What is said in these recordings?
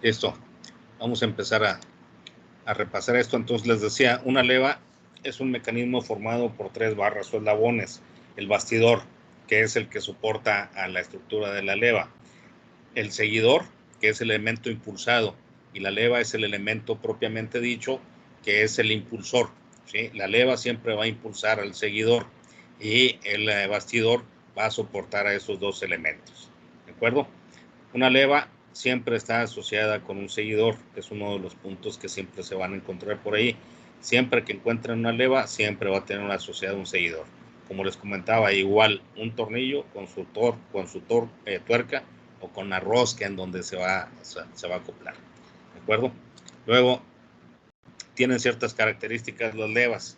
Listo, vamos a empezar a repasar esto. Entonces les decía, una leva es un mecanismo formado por 3 barras o eslabones. El bastidor, que es el que soporta a la estructura de la leva. El seguidor, que es el elemento impulsado, y la leva es el elemento propiamente dicho, que es el impulsor, ¿sí? La leva siempre va a impulsar al seguidor y el bastidor va a soportar a esos 2 elementos, ¿de acuerdo? Una leva siempre está asociada con un seguidor, que es uno de los puntos que siempre se van a encontrar por ahí. Siempre que encuentren una leva, siempre va a tener asociado un seguidor. Como les comentaba, igual un tornillo con su tuerca o con la rosca en donde se va a acoplar, ¿de acuerdo? Luego, tienen ciertas características las levas.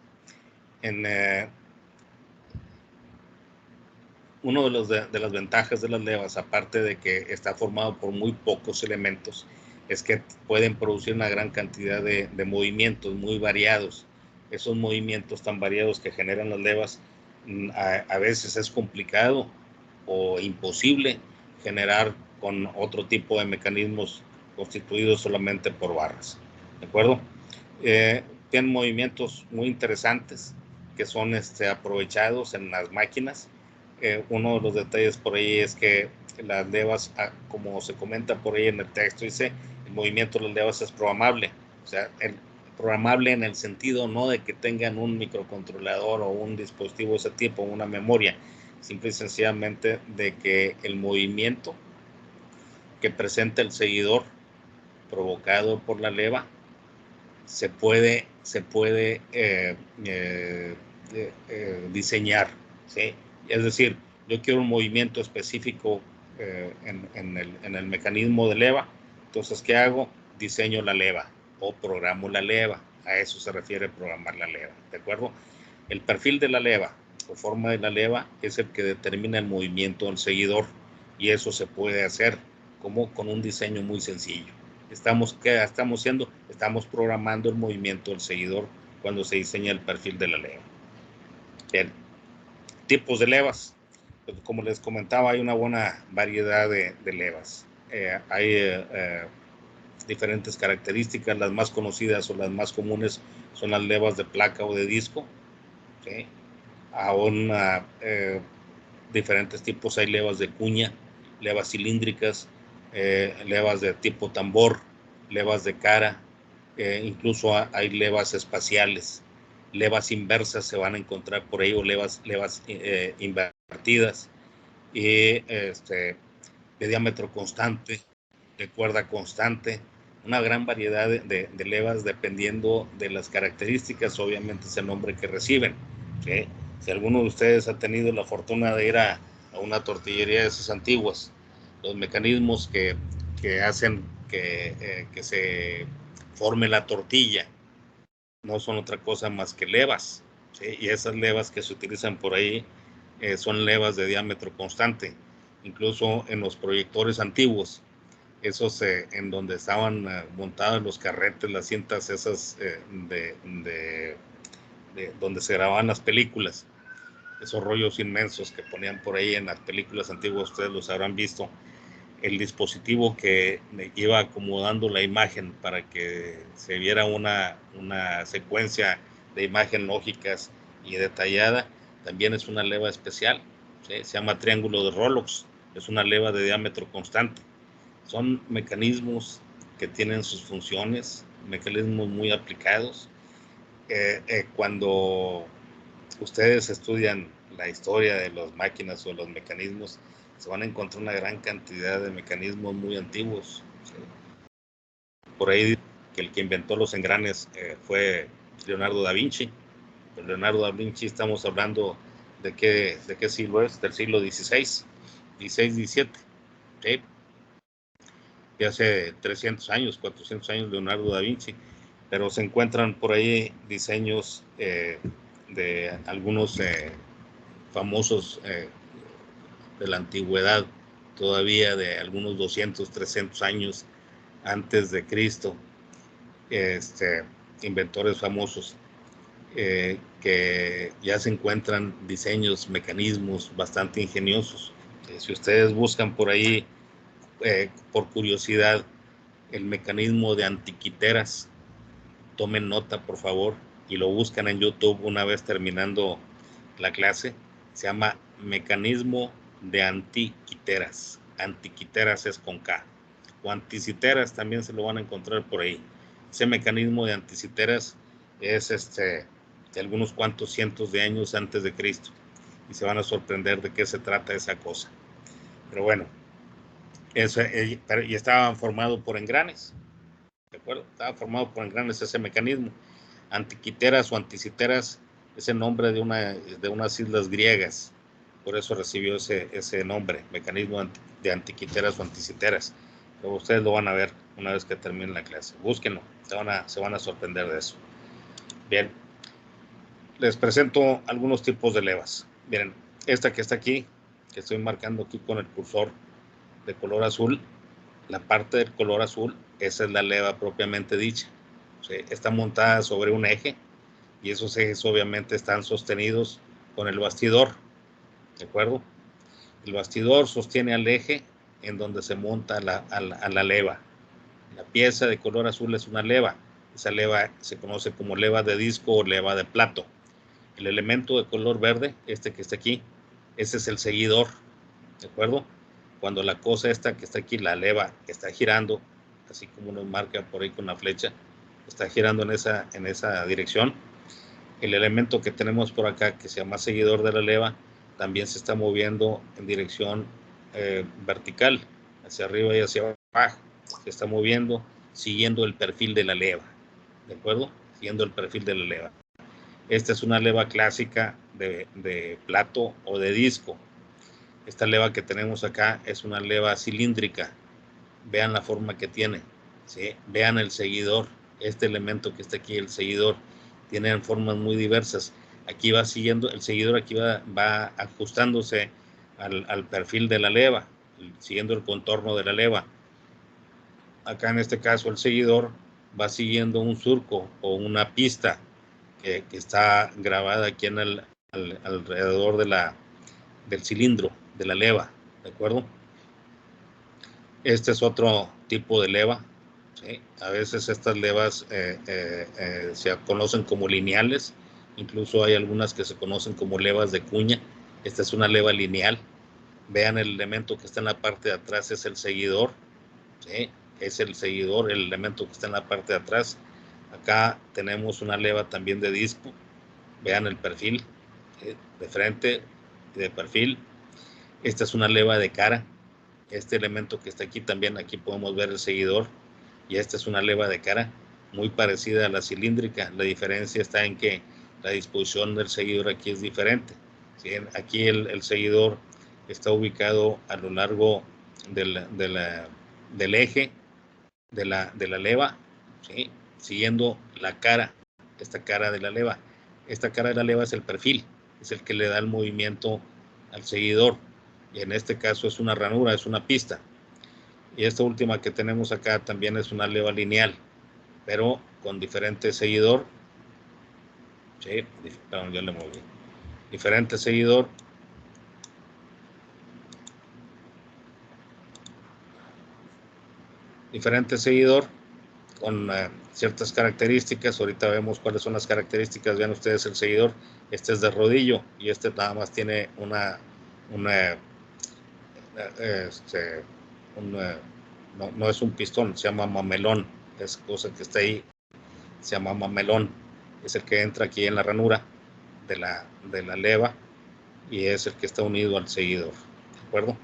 Uno de las ventajas de las levas, aparte de que está formado por muy pocos elementos, es que pueden producir una gran cantidad de movimientos muy variados. Esos movimientos tan variados que generan las levas, a veces es complicado o imposible generar con otro tipo de mecanismos constituidos solamente por barras, ¿de acuerdo? Tienen movimientos muy interesantes que son aprovechados en las máquinas. Uno de los detalles por ahí es que las levas, como se comenta por ahí en el texto, dice, el movimiento de las levas es programable. O sea, programable en el sentido no de que tengan un microcontrolador o un dispositivo de ese tipo, una memoria, simple y sencillamente de que el movimiento que presenta el seguidor provocado por la leva se puede diseñar, ¿sí? Es decir, yo quiero un movimiento específico en el mecanismo de leva. Entonces, ¿qué hago? Diseño la leva o programo la leva. A eso se refiere programar la leva, ¿de acuerdo? El perfil de la leva o forma de la leva es el que determina el movimiento del seguidor, y eso se puede hacer como con un diseño muy sencillo. Estamos programando el movimiento del seguidor cuando se diseña el perfil de la leva. Bien. Tipos de levas. Pues, como les comentaba, hay una buena variedad de levas. Hay diferentes características. Las más conocidas o las más comunes son las levas de placa o de disco, ¿sí? Aún diferentes tipos. Hay levas de cuña, levas cilíndricas, levas de tipo tambor, levas de cara, incluso hay levas espaciales, levas inversas se van a encontrar por ahí, o levas invertidas, y de diámetro constante, de cuerda constante, una gran variedad de levas dependiendo de las características, obviamente es el nombre que reciben, ¿sí? Si alguno de ustedes ha tenido la fortuna de ir a una tortillería de esas antiguas, los mecanismos que hacen que se forme la tortilla no son otra cosa más que levas, ¿sí? Y esas levas que se utilizan por ahí son levas de diámetro constante. Incluso en los proyectores antiguos, esos en donde estaban montados los carretes, las cintas esas de donde se grababan las películas, esos rollos inmensos que ponían por ahí en las películas antiguas, ustedes los habrán visto. El dispositivo que iba acomodando la imagen para que se viera una secuencia de imagen lógicas y detallada, también es una leva especial, ¿sí? Se llama triángulo de Rolox, es una leva de diámetro constante. Son mecanismos que tienen sus funciones, mecanismos muy aplicados. Cuando ustedes estudian la historia de las máquinas o los mecanismos, se van a encontrar una gran cantidad de mecanismos muy antiguos, ¿sí? Por ahí que el que inventó los engranes fue Leonardo da Vinci. Pero Leonardo da Vinci, estamos hablando de qué siglo es, del siglo XVI, XVII, ¿sí? De hace 300 años, 400 años Leonardo da Vinci, pero se encuentran por ahí diseños de algunos famosos de la antigüedad, todavía de algunos 200, 300 años antes de Cristo, inventores famosos, que ya se encuentran diseños, mecanismos bastante ingeniosos. Si ustedes buscan por ahí, por curiosidad, el mecanismo de antiquiteras, tomen nota por favor y lo buscan en YouTube una vez terminando la clase. Se llama mecanismo de antiquiteras. Antiquiteras es con K. O anticiteras también se lo van a encontrar por ahí. Ese mecanismo de anticiteras es de algunos cuantos cientos de años antes de Cristo. Y se van a sorprender de qué se trata esa cosa. Pero bueno, eso, y estaba formado por engranes. ¿De acuerdo? Estaba formado por engranes ese mecanismo. Antiquiteras o anticiteras es el nombre de unas islas griegas. Por eso recibió ese nombre, mecanismo de antiquiteras o anticiteras. Pero ustedes lo van a ver una vez que termine la clase. Búsquenlo, se van a sorprender de eso. Bien, les presento algunos tipos de levas. Miren, esta que está aquí, que estoy marcando aquí con el cursor de color azul, la parte del color azul, esa es la leva propiamente dicha. ¿Sí? Está montada sobre un eje y esos ejes obviamente están sostenidos con el bastidor, ¿de acuerdo? El bastidor sostiene al eje en donde se monta a la leva. La pieza de color azul es una leva. Esa leva se conoce como leva de disco o leva de plato. El elemento de color verde, este que está aquí, ese es el seguidor, ¿de acuerdo? Cuando la cosa esta que está aquí, la leva, está girando, así como nos marca por ahí con la flecha, está girando en esa dirección. El elemento que tenemos por acá, que se llama seguidor de la leva, también se está moviendo en dirección vertical, hacia arriba y hacia abajo. Se está moviendo siguiendo el perfil de la leva, ¿de acuerdo? Siguiendo el perfil de la leva. Esta es una leva clásica de plato o de disco. Esta leva que tenemos acá es una leva cilíndrica. Vean la forma que tiene, ¿sí? Vean el seguidor, este elemento que está aquí, el seguidor, tienen formas muy diversas. Aquí va siguiendo, el seguidor aquí va ajustándose al perfil de la leva, siguiendo el contorno de la leva. Acá en este caso el seguidor va siguiendo un surco o una pista que está grabada aquí alrededor del cilindro, de la leva, ¿de acuerdo? Este es otro tipo de leva, ¿sí? A veces estas levas se conocen como lineales, incluso hay algunas que se conocen como levas de cuña. Esta es una leva lineal. Vean el elemento que está en la parte de atrás, es el seguidor, ¿sí? Es el seguidor, el elemento que está en la parte de atrás. Acá tenemos una leva también de disco. Vean el perfil, ¿sí? De frente y de perfil. Esta es una leva de cara. Este elemento que está aquí también, aquí podemos ver el seguidor, y esta es una leva de cara muy parecida a la cilíndrica. La diferencia está en que la disposición del seguidor aquí es diferente, ¿sí? Aquí el seguidor está ubicado a lo largo del eje de la leva, ¿sí? Siguiendo la cara, esta cara de la leva. Esta cara de la leva es el perfil, es el que le da el movimiento al seguidor, y en este caso es una ranura, es una pista. Y esta última que tenemos acá también es una leva lineal, pero con diferente seguidor. Sí, perdón, yo le moví. Diferente seguidor. Diferente seguidor con ciertas características. Ahorita vemos cuáles son las características. Vean ustedes el seguidor. Este es de rodillo y este nada más tiene no es un pistón, se llama mamelón. Es cosa que está ahí, se llama mamelón. Es el que entra aquí en la ranura de la leva y es el que está unido al seguidor, ¿de acuerdo?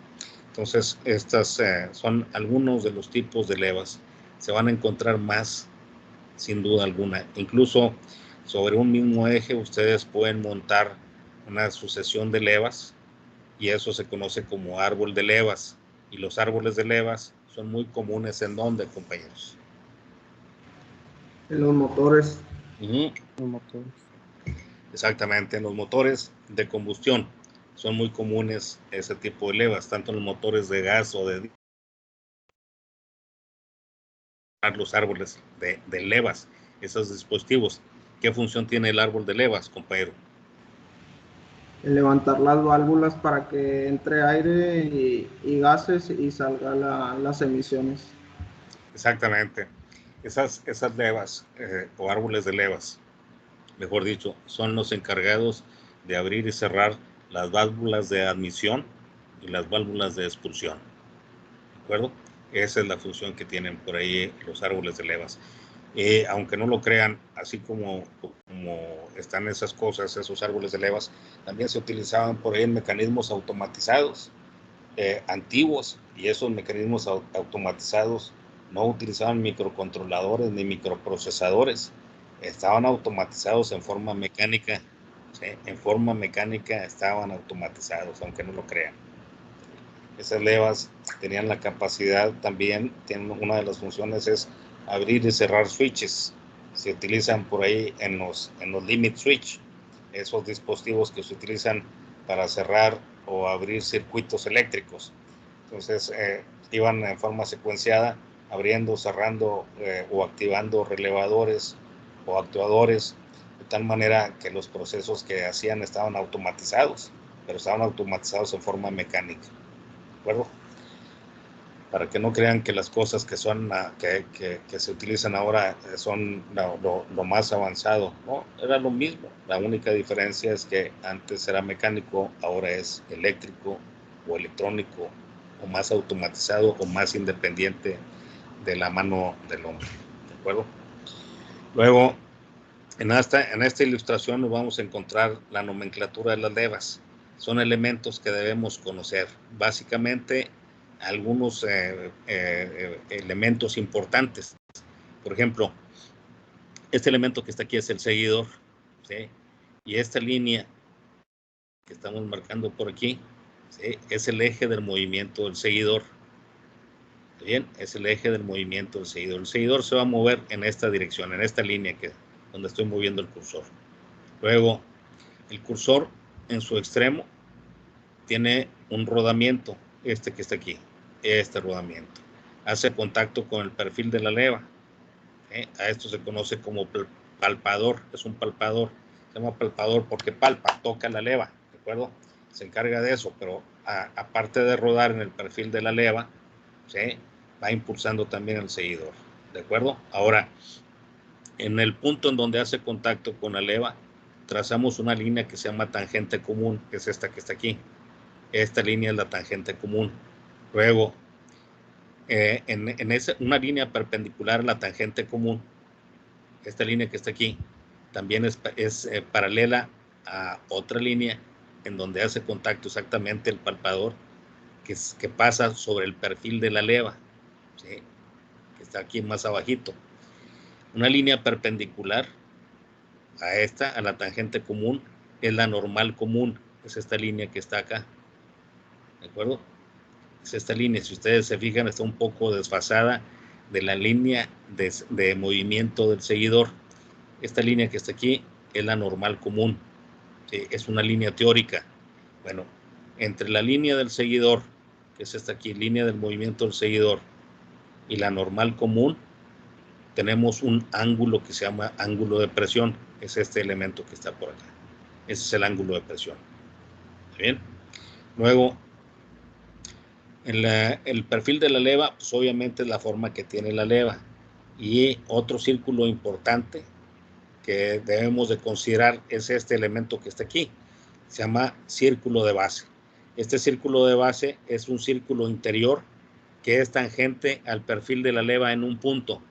Entonces, estas son algunos de los tipos de levas. Se van a encontrar más, sin duda alguna. Incluso sobre un mismo eje ustedes pueden montar una sucesión de levas y eso se conoce como árbol de levas. Y los árboles de levas son muy comunes en ¿dónde, compañeros? En los motores. Los motores. Exactamente, en los motores de combustión son muy comunes ese tipo de levas, tanto en los motores de gas o de los árboles de levas, esos dispositivos. ¿Qué función tiene el árbol de levas, compañero? levantar las válvulas para que entre aire y gases y salga las emisiones. Exactamente. Esas levas o árboles de levas, mejor dicho, son los encargados de abrir y cerrar las válvulas de admisión y las válvulas de expulsión. ¿De acuerdo? Esa es la función que tienen por ahí los árboles de levas. Aunque no lo crean, así como están esas cosas, esos árboles de levas, también se utilizaban por ahí en mecanismos automatizados antiguos, y esos mecanismos automatizados no utilizaban microcontroladores ni microprocesadores, estaban automatizados en forma mecánica, ¿sí? En forma mecánica estaban automatizados, aunque no lo crean. Esas levas tenían la capacidad también, tienen una de las funciones es abrir y cerrar switches. Se utilizan por ahí en los limit switch, esos dispositivos que se utilizan para cerrar o abrir circuitos eléctricos. Entonces iban en forma secuenciada, abriendo, cerrando o activando relevadores o actuadores, de tal manera que los procesos que hacían estaban automatizados, pero estaban automatizados en forma mecánica. ¿De acuerdo? Para que no crean que las cosas que son que se utilizan ahora son lo más avanzado. No, era lo mismo. La única diferencia es que antes era mecánico, ahora es eléctrico o electrónico, o más automatizado o más independiente de la mano del hombre. ¿De acuerdo? Luego, en esta ilustración nos vamos a encontrar la nomenclatura de las levas. Son elementos que debemos conocer. Básicamente, algunos elementos importantes. Por ejemplo, este elemento que está aquí es el seguidor, ¿sí? Y esta línea que estamos marcando por aquí, ¿sí? Es el eje del movimiento del seguidor. Bien, es el eje del movimiento del seguidor. El seguidor se va a mover en esta dirección, en esta línea donde estoy moviendo el cursor. Luego, el cursor en su extremo tiene un rodamiento, este que está aquí, este rodamiento. Hace contacto con el perfil de la leva. A esto se conoce como palpador, es un palpador. Se llama palpador porque palpa, toca la leva, ¿de acuerdo? Se encarga de eso, pero aparte de rodar en el perfil de la leva, ¿sí? Va impulsando también el seguidor, ¿de acuerdo? Ahora, en el punto en donde hace contacto con la leva, trazamos una línea que se llama tangente común, que es esta que está aquí. Esta línea es la tangente común. Luego, una línea perpendicular a la tangente común, esta línea que está aquí, también es paralela a otra línea en donde hace contacto exactamente el palpador que pasa sobre el perfil de la leva, ¿sí? Que está aquí más abajito. Una línea perpendicular a la tangente común, es la normal común, es esta línea que está acá, ¿de acuerdo? Es esta línea, si ustedes se fijan, está un poco desfasada de la línea de movimiento del seguidor. Esta línea que está aquí es la normal común, ¿sí? Es una línea teórica. Bueno, entre la línea del seguidor, que es esta aquí, línea del movimiento del seguidor, y la normal común, tenemos un ángulo que se llama ángulo de presión. Es este elemento que está por acá. Ese es el ángulo de presión. ¿Bien? Luego, el perfil de la leva, pues obviamente es la forma que tiene la leva. Y otro círculo importante que debemos de considerar es este elemento que está aquí. Se llama círculo de base. Este círculo de base es un círculo interior que es tangente al perfil de la leva en un punto.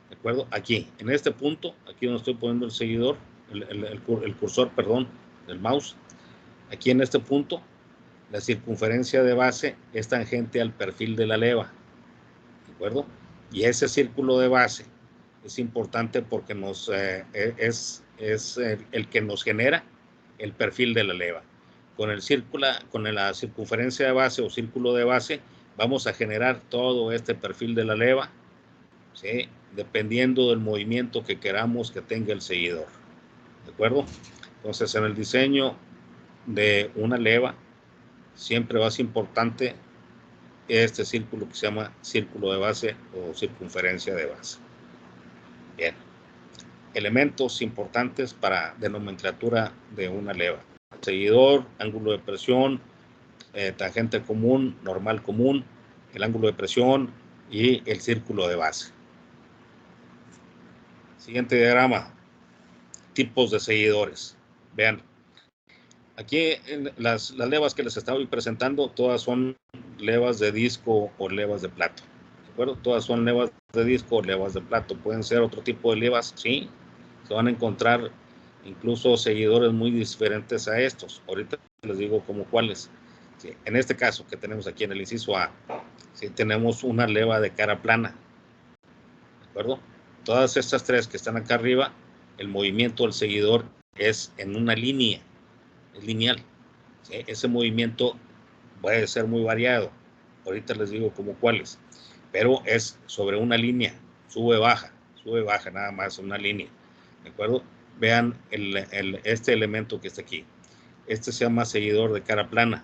¿De acuerdo? Aquí, en este punto, aquí donde estoy poniendo el seguidor, el cursor, perdón, del mouse, aquí en este punto, la circunferencia de base es tangente al perfil de la leva. ¿De acuerdo? Y ese círculo de base es importante porque es el que nos genera el perfil de la leva. Con la circunferencia de base o círculo de base, vamos a generar todo este perfil de la leva, ¿sí? Dependiendo del movimiento que queramos que tenga el seguidor. ¿De acuerdo? Entonces, en el diseño de una leva, siempre va a ser importante este círculo que se llama círculo de base o circunferencia de base. Bien. Elementos importantes de nomenclatura de una leva. seguidor, ángulo de presión, tangente común, normal común, el ángulo de presión y el círculo de base. Siguiente diagrama, tipos de seguidores. Vean, aquí las levas que les estaba presentando, todas son levas de disco o levas de plato. ¿De acuerdo? Todas son levas de disco o levas de plato. Pueden ser otro tipo de levas, sí. Se van a encontrar incluso seguidores muy diferentes a estos. Ahorita les digo como cuáles. Sí, en este caso que tenemos aquí en el inciso A, sí, tenemos una leva de cara plana. ¿De acuerdo? Todas estas tres que están acá arriba, el movimiento del seguidor es en una línea, es lineal. ¿Sí? Ese movimiento puede ser muy variado. Ahorita les digo como cuáles, pero es sobre una línea, sube, baja, nada más, una línea. ¿De acuerdo? Vean este elemento que está aquí. Este se llama seguidor de cara plana.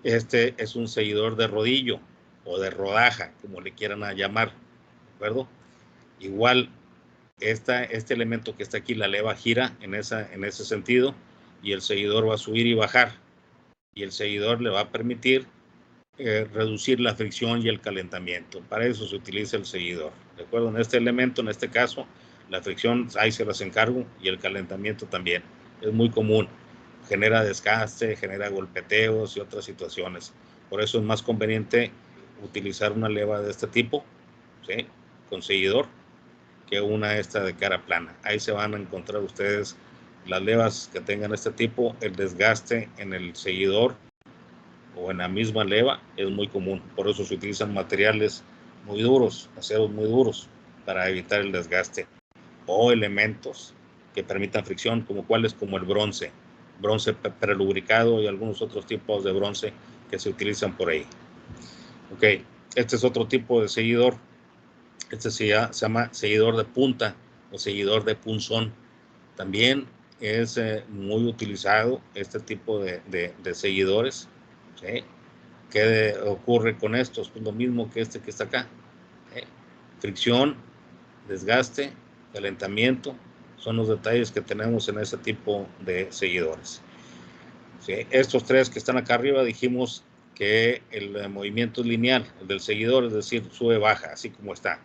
Este es un seguidor de rodillo o de rodaja, como le quieran llamar. ¿De acuerdo? Igual, este elemento que está aquí, la leva gira en ese sentido y el seguidor va a subir y bajar. Y el seguidor le va a permitir reducir la fricción y el calentamiento. Para eso se utiliza el seguidor. ¿De acuerdo? En este elemento, en este caso, la fricción ahí se las encargo y el calentamiento también. Es muy común. Genera desgaste, genera golpeteos y otras situaciones. Por eso es más conveniente utilizar una leva de este tipo, ¿sí? Con seguidor, que una esta de cara plana. Ahí se van a encontrar ustedes las levas que tengan este tipo, el desgaste en el seguidor o en la misma leva es muy común. Por eso se utilizan materiales muy duros, aceros muy duros, para evitar el desgaste. O elementos que permitan fricción, como cuáles, como el bronce prelubricado y algunos otros tipos de bronce que se utilizan por ahí. Ok, este es otro tipo de seguidor. Este se llama seguidor de punta o seguidor de punzón. También es muy utilizado este tipo de seguidores. ¿Sí? ¿Qué ocurre con estos? Pues lo mismo que este que está acá. Fricción, desgaste, calentamiento, son los detalles que tenemos en ese tipo de seguidores. ¿Sí? Estos tres que están acá arriba dijimos que el movimiento es lineal, el del seguidor, es decir, sube, baja, así como está.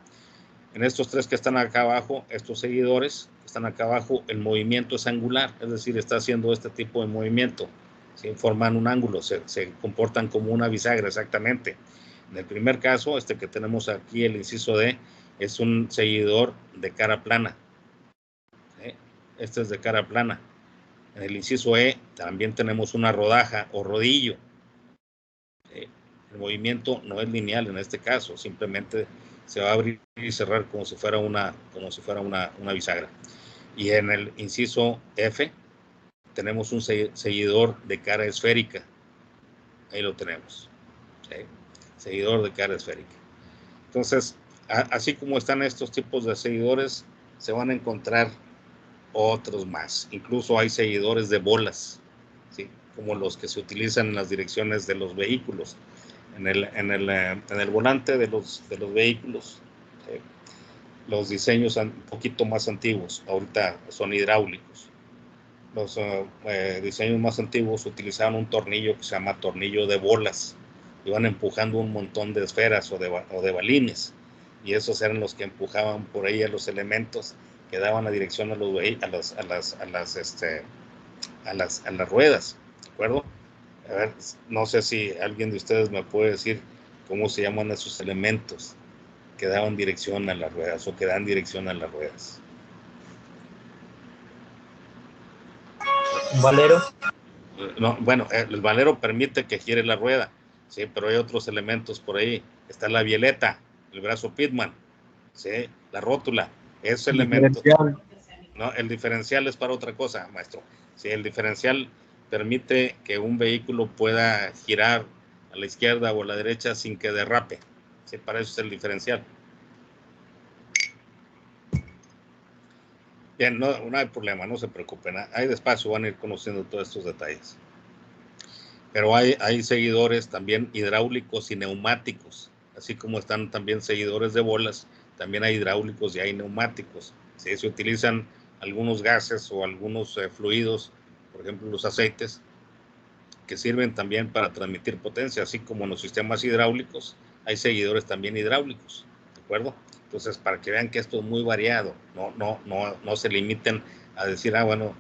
En estos tres que están acá abajo, estos seguidores que están acá abajo, el movimiento es angular, es decir, está haciendo este tipo de movimiento. ¿Sí? Forman un ángulo, se comportan como una bisagra exactamente. En el primer caso, este que tenemos aquí, el inciso D, es un seguidor de cara plana. ¿Sí? Este es de cara plana. En el inciso E también tenemos una rodaja o rodillo. ¿Sí? El movimiento no es lineal en este caso, simplemente se va a abrir y cerrar como si fuera una bisagra. Y en el inciso F tenemos un seguidor de cara esférica. Ahí lo tenemos. ¿Sí? Seguidor de cara esférica. Entonces, así como están estos tipos de seguidores, se van a encontrar otros más. Incluso hay seguidores de bolas, ¿sí? Como los que se utilizan en las direcciones de los vehículos, en el volante de los vehículos. ¿Sí? Los diseños un poquito más antiguos, ahorita son hidráulicos. Los diseños más antiguos utilizaban un tornillo que se llama tornillo de bolas. Iban empujando un montón de esferas o de balines, y esos eran los que empujaban por ahí a los elementos que daban la dirección a las ruedas. ¿De acuerdo? A ver, no sé si alguien de ustedes me puede decir cómo se llaman esos elementos que daban dirección a las ruedas o que dan dirección a las ruedas. Valero. No, bueno, el valero permite que gire la rueda, sí, pero hay otros elementos por ahí. Está la bieleta, el brazo Pitman, sí, la rótula, ese elemento. No, el diferencial es para otra cosa, maestro. Sí, el diferencial permite que un vehículo pueda girar a la izquierda o a la derecha sin que derrape. Sí, para eso es el diferencial. Bien, no hay problema, no se preocupen. Ahí despacio van a ir conociendo todos estos detalles. Pero hay seguidores también hidráulicos y neumáticos, así como están también seguidores de bolas, también hay hidráulicos y hay neumáticos. ¿Sí? Se utilizan algunos gases o algunos fluidos por ejemplo los aceites, que sirven también para transmitir potencia, así como en los sistemas hidráulicos hay seguidores también hidráulicos, ¿de acuerdo? Entonces, para que vean que esto es muy variado, no se limiten a decir, bueno,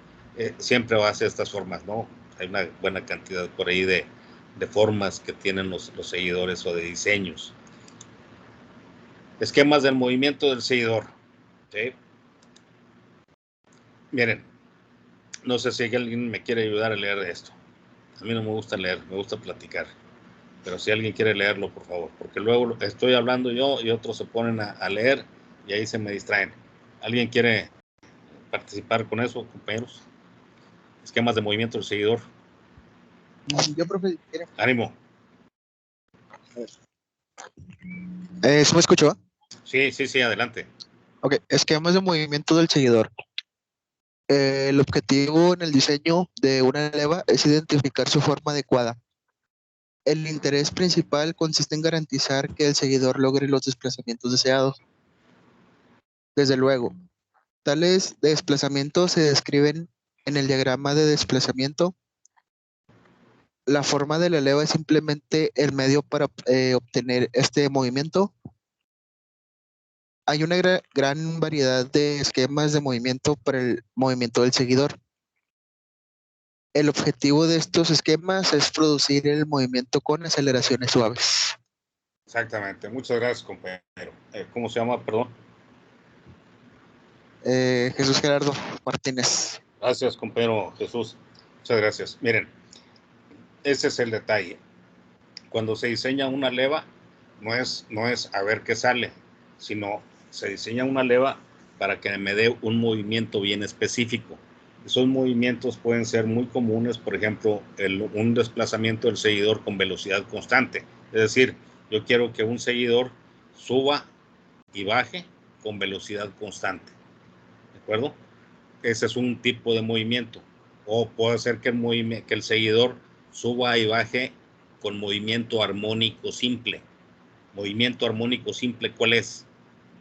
siempre va a ser estas formas, no, hay una buena cantidad por ahí de formas que tienen los seguidores o de diseños. Esquemas del movimiento del seguidor, ¿sí? Miren, no sé si alguien me quiere ayudar a leer esto. A mí no me gusta leer, me gusta platicar. Pero si alguien quiere leerlo, por favor, porque luego estoy hablando yo y otros se ponen a leer y ahí se me distraen. ¿Alguien quiere participar con eso, compañeros? Esquemas de movimiento del seguidor. Yo, profe, ¿quiere? Ánimo. ¿Sí me escuchó? Sí, adelante. Ok, esquemas de movimiento del seguidor. El objetivo en el diseño de una leva es identificar su forma adecuada. El interés principal consiste en garantizar que el seguidor logre los desplazamientos deseados. Desde luego, tales desplazamientos se describen en el diagrama de desplazamiento. La forma de la leva es simplemente el medio para obtener este movimiento. Hay una gran variedad de esquemas de movimiento para el movimiento del seguidor. El objetivo de estos esquemas es producir el movimiento con aceleraciones suaves. Exactamente. Muchas gracias, compañero. ¿Cómo se llama? Perdón. Jesús Gerardo Martínez. Gracias, compañero Jesús. Muchas gracias. Miren, ese es el detalle. Cuando se diseña una leva, no es a ver qué sale, sino se diseña una leva para que me dé un movimiento bien específico. Esos movimientos pueden ser muy comunes, por ejemplo, un desplazamiento del seguidor con velocidad constante. Es decir, yo quiero que un seguidor suba y baje con velocidad constante. ¿De acuerdo? Ese es un tipo de movimiento. O puede ser que el seguidor suba y baje con movimiento armónico simple. Movimiento armónico simple, ¿cuál es?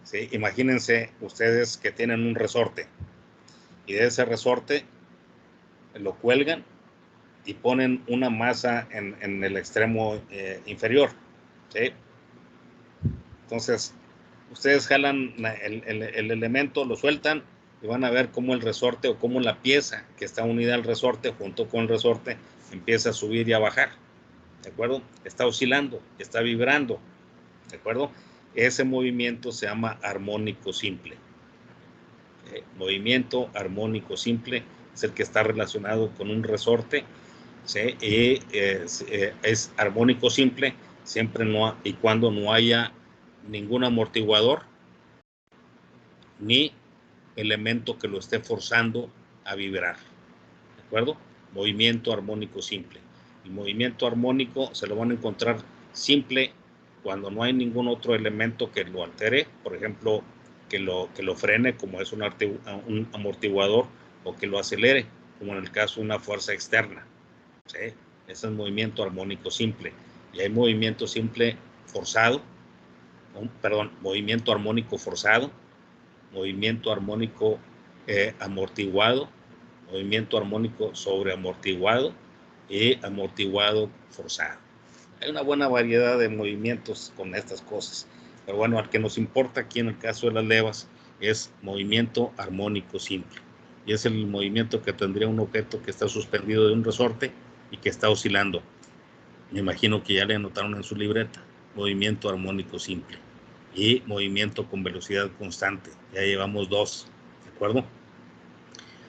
¿Sí? Imagínense ustedes que tienen un resorte y de ese resorte lo cuelgan y ponen una masa en el extremo inferior. ¿Sí? Entonces, ustedes jalan el elemento, lo sueltan y van a ver cómo el resorte o cómo la pieza que está unida al resorte junto con el resorte empieza a subir y a bajar. ¿De acuerdo? Está oscilando, está vibrando. ¿De acuerdo? Ese movimiento se llama armónico simple. Movimiento armónico simple es el que está relacionado con un resorte. ¿Sí? Es armónico simple siempre y cuando no haya ningún amortiguador ni elemento que lo esté forzando a vibrar. ¿De acuerdo? Movimiento armónico simple. El movimiento armónico se lo van a encontrar simple cuando no hay ningún otro elemento que lo altere, por ejemplo, que lo frene, como es un amortiguador, o que lo acelere, como en el caso de una fuerza externa. ¿Sí? Ese es el movimiento armónico simple. Y hay movimiento simple forzado, movimiento armónico forzado, movimiento armónico amortiguado, movimiento armónico sobreamortiguado y amortiguado forzado. Hay una buena variedad de movimientos con estas cosas, pero bueno, al que nos importa aquí en el caso de las levas es movimiento armónico simple, y es el movimiento que tendría un objeto que está suspendido de un resorte y que está oscilando. Me imagino que ya le anotaron en su libreta, movimiento armónico simple y movimiento con velocidad constante. Ya llevamos dos, ¿de acuerdo?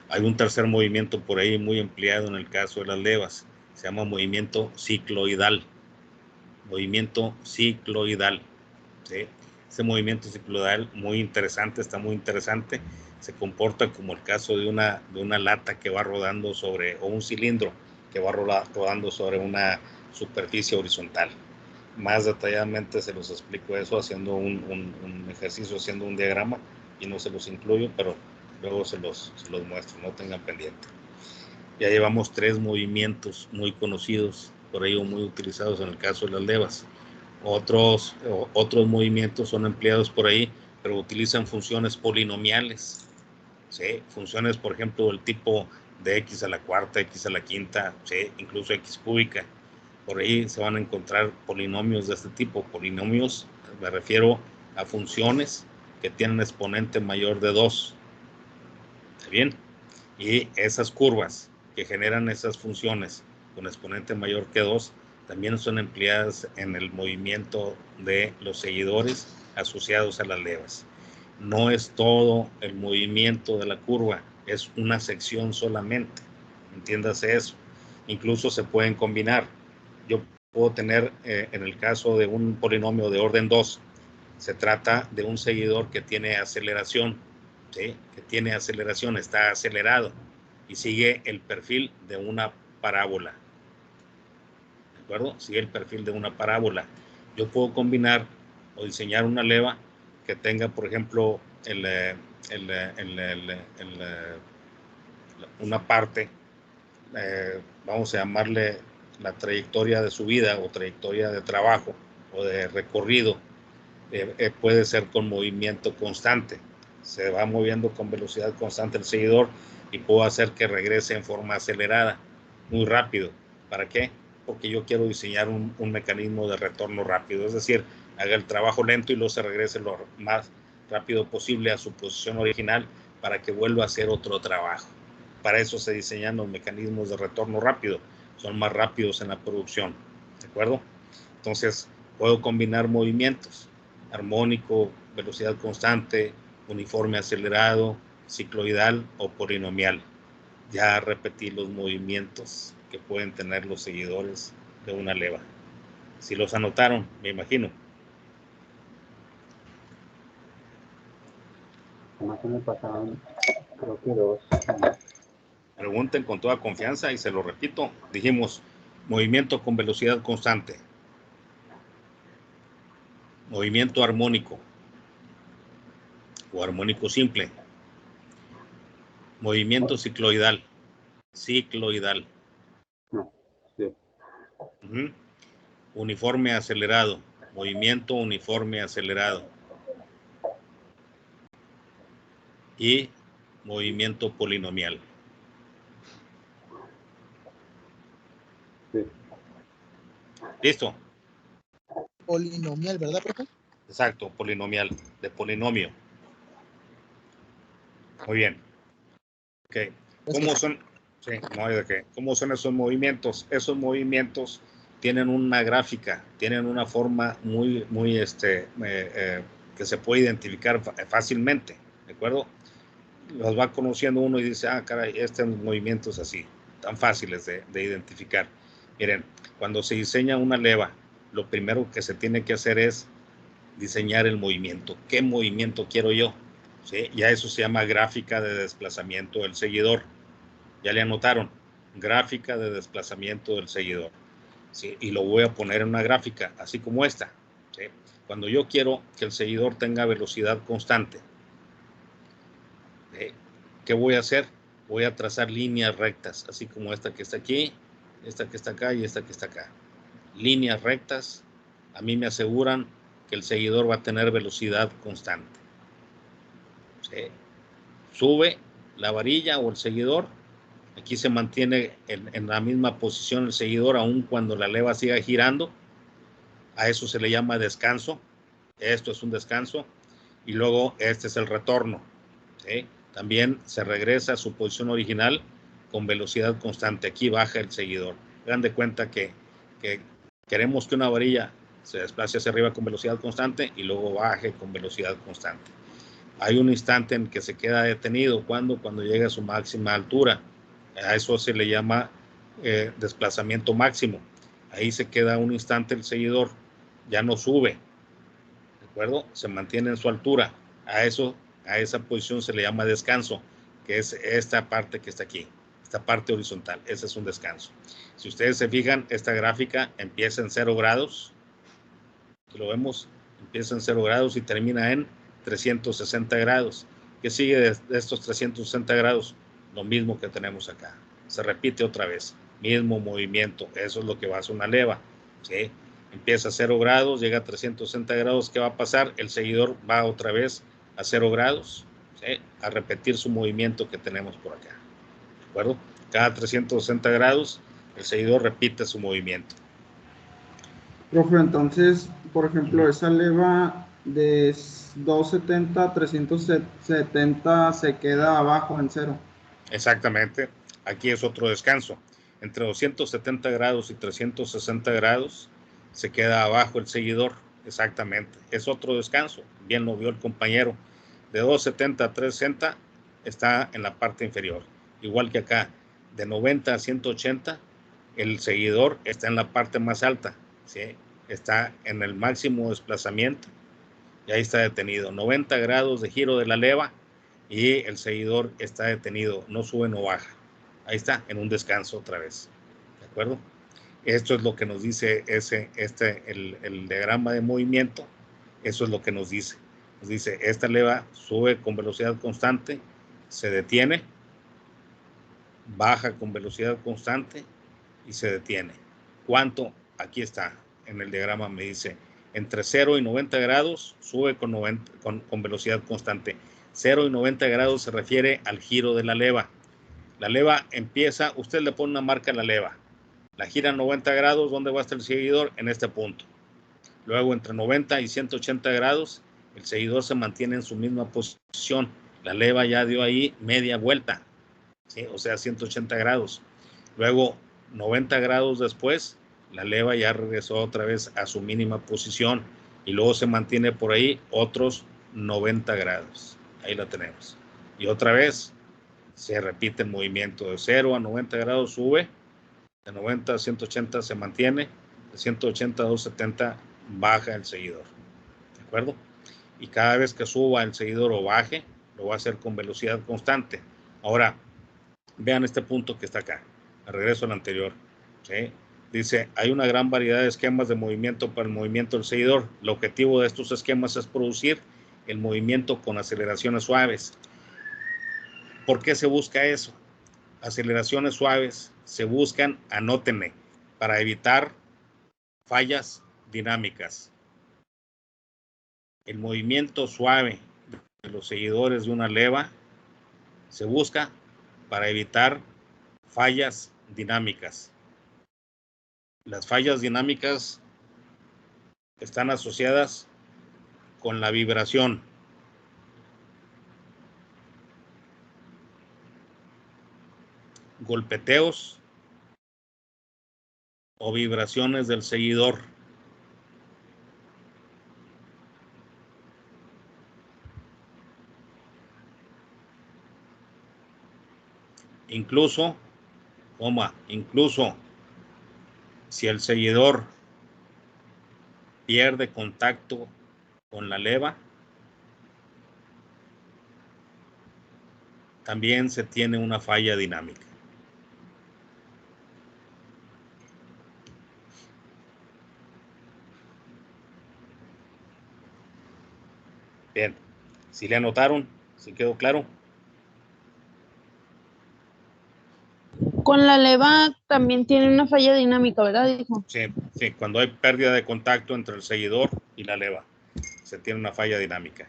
Hay un tercer movimiento por ahí muy empleado en el caso de las levas, se llama movimiento cicloidal. Movimiento cicloidal, ¿sí? Ese movimiento cicloidal muy interesante, está muy interesante, se comporta como el caso de una lata que va rodando sobre, o un cilindro que va rodando sobre una superficie horizontal. Más detalladamente se los explico eso haciendo un ejercicio, haciendo un diagrama, y no se los incluyo, pero luego se los muestro, no tengan pendiente. Ya llevamos 3 movimientos muy conocidos, por ello muy utilizados en el caso de las levas. Otros movimientos son empleados por ahí, pero utilizan funciones polinomiales. ¿Sí? Funciones, por ejemplo, del tipo de x a la cuarta, x a la quinta, ¿sí? Incluso x cúbica. Por ahí se van a encontrar polinomios de este tipo. Polinomios, me refiero a funciones que tienen exponente mayor de 2. ¿Está bien? Y esas curvas que generan esas funciones con exponente mayor que 2 también son empleadas en el movimiento de los seguidores asociados a las levas. No es todo el movimiento de la curva, es una sección solamente. Entiéndase eso. Incluso se pueden combinar. Yo puedo tener, en el caso de un polinomio de orden 2, se trata de un seguidor que tiene aceleración, ¿sí? Que tiene aceleración, está acelerado y sigue el perfil de una parábola. ¿De acuerdo? Sigue el perfil de una parábola. Yo puedo combinar o diseñar una leva que tenga, por ejemplo, una parte, vamos a llamarle la trayectoria de subida o trayectoria de trabajo o de recorrido, puede ser con movimiento constante. Se va moviendo con velocidad constante el seguidor y puedo hacer que regrese en forma acelerada, muy rápido. ¿Para qué? Porque yo quiero diseñar un mecanismo de retorno rápido, es decir, haga el trabajo lento y luego se regrese lo más rápido posible a su posición original para que vuelva a hacer otro trabajo. Para eso se diseñan los mecanismos de retorno rápido, son más rápidos en la producción, ¿de acuerdo? Entonces, puedo combinar movimientos, armónico, velocidad constante, uniforme acelerado, cicloidal o polinomial. Ya repetí los movimientos que pueden tener los seguidores de una leva. Si los anotaron, me imagino. Además se me pasaron, creo que 2. Pregunten con toda confianza y se lo repito. Dijimos, movimiento con velocidad constante. Movimiento armónico o armónico simple. Movimiento cicloidal. Cicloidal. No, sí. Uniforme acelerado. Movimiento uniforme acelerado. Y movimiento polinomial. Sí. ¿Listo? Polinomial, ¿verdad, profe? Exacto, polinomial, de polinomio. Muy bien. Ok. ¿Cómo son? Sí, no hay de qué. ¿Cómo son esos movimientos? Esos movimientos tienen una gráfica, tienen una forma muy que se puede identificar fácilmente, ¿de acuerdo? Los va conociendo uno y dice, ah, caray, este movimiento es así, tan fáciles de identificar. Miren, cuando se diseña una leva, lo primero que se tiene que hacer es diseñar el movimiento. ¿Qué movimiento quiero yo? ¿Sí? Ya eso se llama gráfica de desplazamiento del seguidor. Ya le anotaron, gráfica de desplazamiento del seguidor. ¿Sí? Y lo voy a poner en una gráfica, así como esta. ¿Sí? Cuando yo quiero que el seguidor tenga velocidad constante, ¿sí? ¿Qué voy a hacer? Voy a trazar líneas rectas, así como esta que está aquí, esta que está acá y esta que está acá. Líneas rectas a mí me aseguran que el seguidor va a tener velocidad constante. ¿Sí? Sube la varilla o el seguidor, aquí se mantiene en la misma posición el seguidor aun cuando la leva siga girando. A eso se le llama descanso. Esto es un descanso. Y luego este es el retorno. ¿Sí? También se regresa a su posición original con velocidad constante. Aquí baja el seguidor. Dan de cuenta que queremos que una varilla se desplace hacia arriba con velocidad constante y luego baje con velocidad constante. Hay un instante en que se queda detenido. ¿Cuándo? Cuando llega a su máxima altura. A eso se le llama desplazamiento máximo. Ahí se queda un instante el seguidor, ya no sube, ¿de acuerdo? Se mantiene en su altura. A esa posición se le llama descanso, que es esta parte que está aquí, esta parte horizontal. Ese es un descanso. Si ustedes se fijan, esta gráfica empieza en 0 grados. Aquí lo vemos, empieza en 0 grados y termina en 360 grados. ¿Qué sigue de estos 360 grados? Lo mismo que tenemos acá. Se repite otra vez. Mismo movimiento. Eso es lo que va a hacer una leva. ¿Sí? Empieza a 0 grados, llega a 360 grados. ¿Qué va a pasar? El seguidor va otra vez a 0 grados. ¿Sí? A repetir su movimiento que tenemos por acá. ¿De acuerdo? Cada 360 grados el seguidor repite su movimiento. Profe, entonces, por ejemplo, esa leva de 270 a 370 se queda abajo en cero. Exactamente. Aquí es otro descanso. Entre 270 grados y 360 grados se queda abajo el seguidor. Exactamente. Es otro descanso. Bien lo vio el compañero. De 270 a 360 está en la parte inferior. Igual que acá, de 90 a 180, el seguidor está en la parte más alta. ¿Sí? Está en el máximo desplazamiento y ahí está detenido. 90 grados de giro de la leva y el seguidor está detenido, no sube, no baja. Ahí está, en un descanso otra vez. ¿De acuerdo? Esto es lo que nos dice el diagrama de movimiento. Eso es lo que nos dice. Nos dice, esta leva sube con velocidad constante, se detiene, baja con velocidad constante y se detiene. ¿Cuánto? Aquí está, en el diagrama me dice, entre 0 y 90 grados sube con velocidad constante. 0 y 90 grados se refiere al giro de la leva. La leva empieza, usted le pone una marca a la leva, la gira 90 grados, ¿dónde va a estar el seguidor? En este punto. Luego entre 90 y 180 grados, el seguidor se mantiene en su misma posición. La leva ya dio ahí media vuelta, ¿sí? O sea, 180 grados. Luego, 90 grados después, la leva ya regresó otra vez a su mínima posición y luego se mantiene por ahí otros 90 grados. Ahí la tenemos. Y otra vez se repite el movimiento de 0 a 90 grados, sube, de 90 a 180 se mantiene, de 180 a 270 baja el seguidor. ¿De acuerdo? Y cada vez que suba el seguidor o baje, lo va a hacer con velocidad constante. Ahora, vean este punto que está acá. Me regreso al anterior. ¿Sí? Dice, hay una gran variedad de esquemas de movimiento para el movimiento del seguidor. El objetivo de estos esquemas es producir el movimiento con aceleraciones suaves. ¿Por qué se busca eso? Aceleraciones suaves se buscan, anótenle, para evitar fallas dinámicas. El movimiento suave de los seguidores de una leva se busca para evitar fallas dinámicas. Las fallas dinámicas están asociadas con la vibración. Golpeteos o vibraciones del seguidor. Incluso si el seguidor pierde contacto con la leva, también se tiene una falla dinámica. Bien, si le anotaron, si quedó claro. Con la leva también tiene una falla dinámica, ¿verdad? Dijo. Sí, sí, cuando hay pérdida de contacto entre el seguidor y la leva, se tiene una falla dinámica.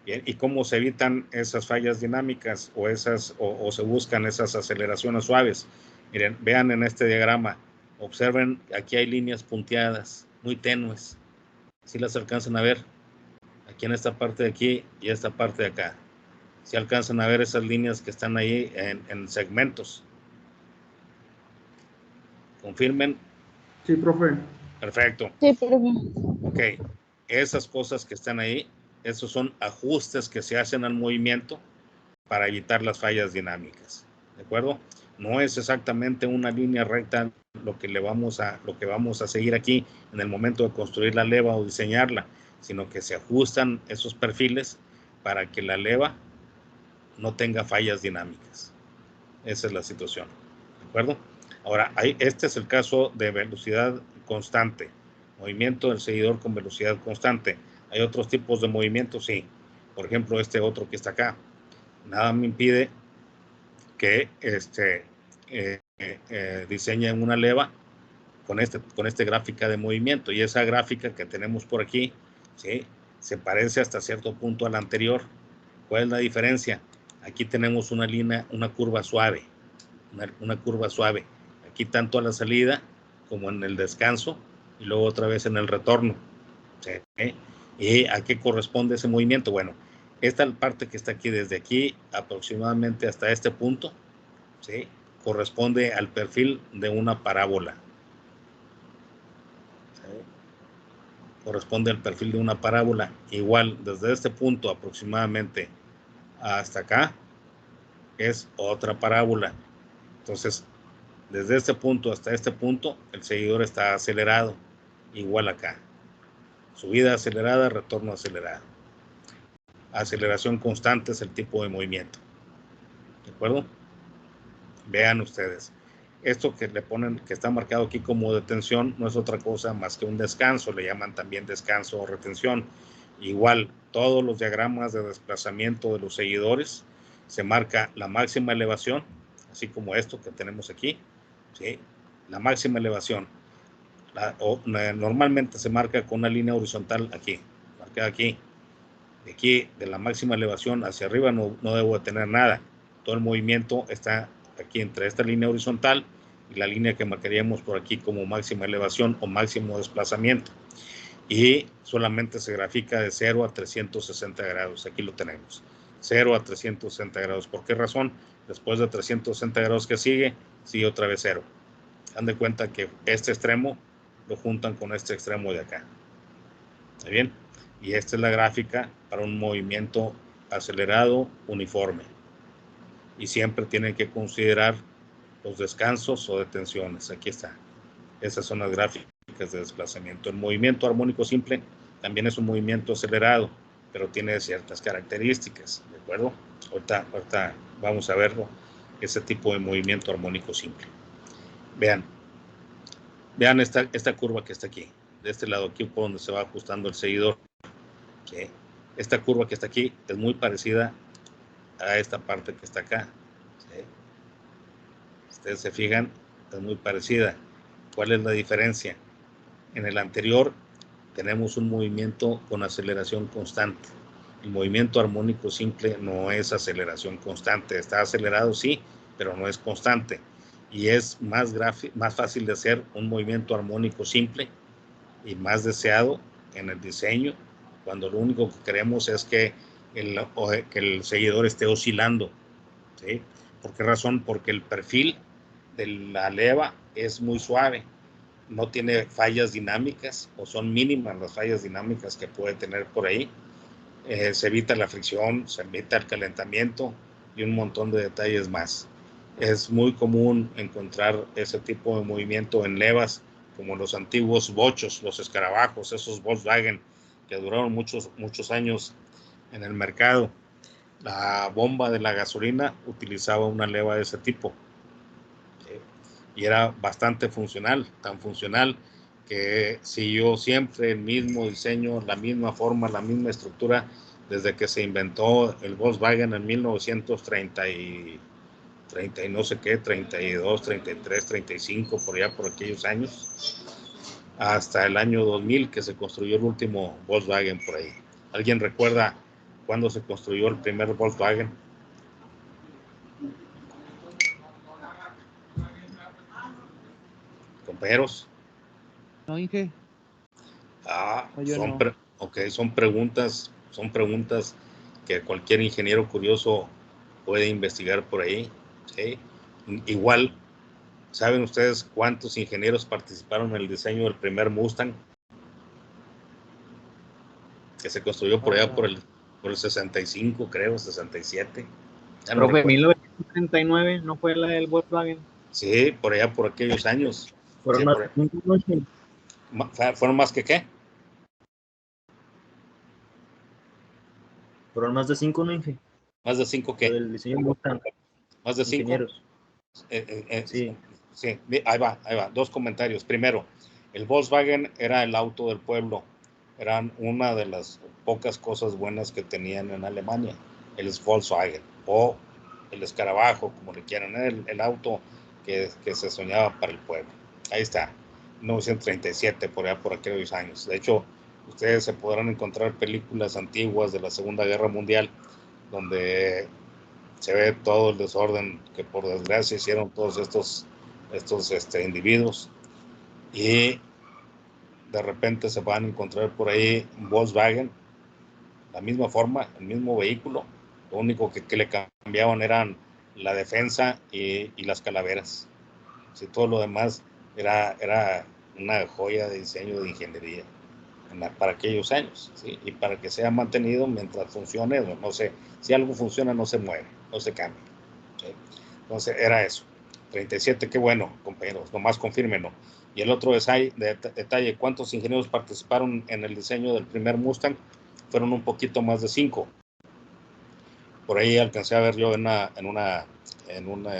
Bien, ¿y cómo se evitan esas fallas dinámicas o se buscan esas aceleraciones suaves? Miren, vean en este diagrama, observen, aquí hay líneas punteadas, muy tenues. ¿Sí las alcanzan a ver? Aquí en esta parte de aquí y esta parte de acá. ¿Sí alcanzan a ver esas líneas que están ahí en segmentos? ¿Confirmen? Sí, profe. Perfecto. Sí, profe. Ok, esas cosas que están ahí, esos son ajustes que se hacen al movimiento para evitar las fallas dinámicas. ¿De acuerdo? No es exactamente una línea recta lo que vamos a seguir aquí en el momento de construir la leva o diseñarla, sino que se ajustan esos perfiles para que la leva no tenga fallas dinámicas. Esa es la situación. ¿De acuerdo? Ahora, este es el caso de velocidad constante, movimiento del seguidor con velocidad constante. ¿Hay otros tipos de movimientos? Sí. Por ejemplo, este otro que está acá. Nada me impide que diseñe una leva con esta gráfica de movimiento. Y esa gráfica que tenemos por aquí, ¿sí?, se parece hasta cierto punto a la anterior. ¿Cuál es la diferencia? Aquí tenemos una línea, una curva suave. una curva suave, aquí tanto a la salida como en el descanso y luego otra vez en el retorno. ¿Sí? ¿Y a qué corresponde ese movimiento? Bueno, esta parte que está aquí, desde aquí aproximadamente hasta este punto, ¿sí?, corresponde al perfil de una parábola. ¿Sí? Corresponde al perfil de una parábola. Igual, desde este punto aproximadamente hasta acá, es otra parábola. Entonces, desde este punto hasta este punto, el seguidor está acelerado. Igual acá. Subida acelerada, retorno acelerado. Aceleración constante es el tipo de movimiento. ¿De acuerdo? Vean ustedes. Esto que le ponen, que está marcado aquí como detención, no es otra cosa más que un descanso. Le llaman también descanso o retención. Igual, todos los diagramas de desplazamiento de los seguidores se marca la máxima elevación, así como esto que tenemos aquí, ¿sí? La máxima elevación. Normalmente se marca con una línea horizontal aquí, marcada aquí. De aquí, de la máxima elevación hacia arriba, no debo de tener nada. Todo el movimiento está aquí entre esta línea horizontal y la línea que marcaríamos por aquí como máxima elevación o máximo desplazamiento. Y solamente se grafica de 0 a 360 grados. Aquí lo tenemos. 0 a 360 grados. ¿Por qué razón? Después de 360 grados que sigue otra vez 0. Dan de cuenta que este extremo lo juntan con este extremo de acá. ¿Está bien? Y esta es la gráfica para un movimiento acelerado uniforme. Y siempre tienen que considerar los descansos o detenciones. Aquí está. Esas son las gráficas de desplazamiento. El movimiento armónico simple también es un movimiento acelerado, pero tiene ciertas características. ¿De acuerdo? Ahorita vamos a verlo, ese tipo de movimiento armónico simple. Vean esta curva que está aquí, de este lado aquí por donde se va ajustando el seguidor. ¿Sí? Esta curva que está aquí es muy parecida a esta parte que está acá. ¿Sí? Ustedes se fijan, es muy parecida. ¿Cuál es la diferencia? En el anterior tenemos un movimiento con aceleración constante. El movimiento armónico simple no es aceleración constante. Está acelerado, sí, pero no es constante. Y es más fácil de hacer un movimiento armónico simple y más deseado en el diseño, cuando lo único que queremos es que el seguidor esté oscilando. ¿Sí? ¿Por qué razón? Porque el perfil de la leva es muy suave, no tiene fallas dinámicas o son mínimas las fallas dinámicas que puede tener por ahí. Se evita la fricción, se evita el calentamiento y un montón de detalles más. Es muy común encontrar ese tipo de movimiento en levas como los antiguos bochos, los escarabajos, esos Volkswagen que duraron muchos años en el mercado. La bomba de la gasolina utilizaba una leva de ese tipo. Y era bastante funcional, tan funcional que siguió siempre el mismo diseño, la misma forma, la misma estructura desde que se inventó el Volkswagen en 1930 y no sé qué, 32, 33, 35, por allá por aquellos años, hasta el año 2000 que se construyó el último Volkswagen por ahí. ¿Alguien recuerda cuándo se construyó el primer Volkswagen? Compañeros. No, Inge. Yo Son, no. son preguntas que cualquier ingeniero curioso puede investigar por ahí. ¿Sí? Igual, ¿saben ustedes cuántos ingenieros participaron en el diseño del primer Mustang? Que se construyó por allá por el 65, creo, 67. Ya no Profe, recuerdo. 1939 no fue la del Volkswagen. Sí, por allá por aquellos años. Fueron Sí, ¿fueron más que qué? Fueron más de 5, ¿no, Inge? ¿Más de 5 qué? El diseño Mustang. ¿Más de 5? Ingenieros. Sí. Sí, ahí va. 2 comentarios. Primero, el Volkswagen era el auto del pueblo. Eran una de las pocas cosas buenas que tenían en Alemania. El Volkswagen o el escarabajo, como le quieran. Era el auto que se soñaba para el pueblo. Ahí está. 1937, por aquellos años. De hecho, ustedes se podrán encontrar películas antiguas de la Segunda Guerra Mundial donde se ve todo el desorden que por desgracia hicieron todos estos individuos, y de repente se van a encontrar por ahí un Volkswagen, la misma forma, el mismo vehículo, lo único que le cambiaban eran la defensa y las calaveras. Sí, todo lo demás era una joya de diseño, de ingeniería para aquellos años, ¿sí? Y para que sea mantenido mientras funcione, no sé, si algo funciona no se mueve, no se cambia, ¿sí? Entonces era eso. 37, qué bueno, compañeros, nomás confírmenlo. Y el otro detalle, ¿cuántos ingenieros participaron en el diseño del primer Mustang? Fueron un poquito más de 5. Por ahí alcancé a ver yo en una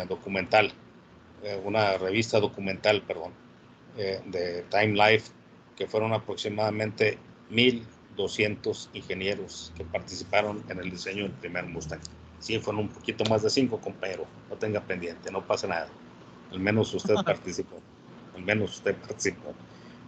documental, una revista documental, perdón, de Time Life, que fueron aproximadamente 1,200 ingenieros que participaron en el diseño del primer Mustang. Sí, fueron un poquito más de 5, compañero, no tenga pendiente, no pasa nada. Al menos usted participó. Al menos usted participó.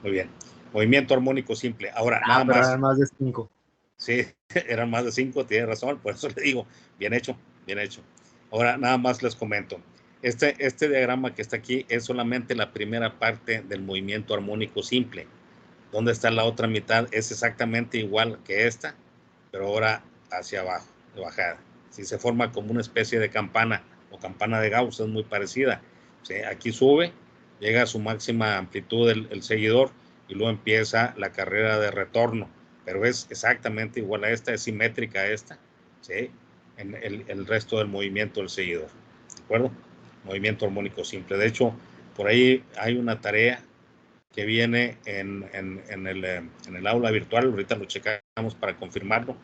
Muy bien. Movimiento armónico simple. Ahora, nada pero más. eran más de 5. Sí, eran más de 5, tiene razón, por eso le digo, bien hecho, bien hecho. Ahora, nada más les comento. Este diagrama que está aquí es solamente la primera parte del movimiento armónico simple. ¿Dónde está la otra mitad? Es exactamente igual que esta, pero ahora hacia abajo, de bajada. Si se forma como una especie de campana o campana de Gauss, es muy parecida. ¿Sí? Aquí sube, llega a su máxima amplitud el seguidor y luego empieza la carrera de retorno, pero es exactamente igual a esta, es simétrica a esta, ¿sí? En el resto del movimiento del seguidor, ¿de acuerdo? Movimiento armónico simple. De hecho, por ahí hay una tarea que viene en el aula virtual, ahorita lo checamos para confirmarlo,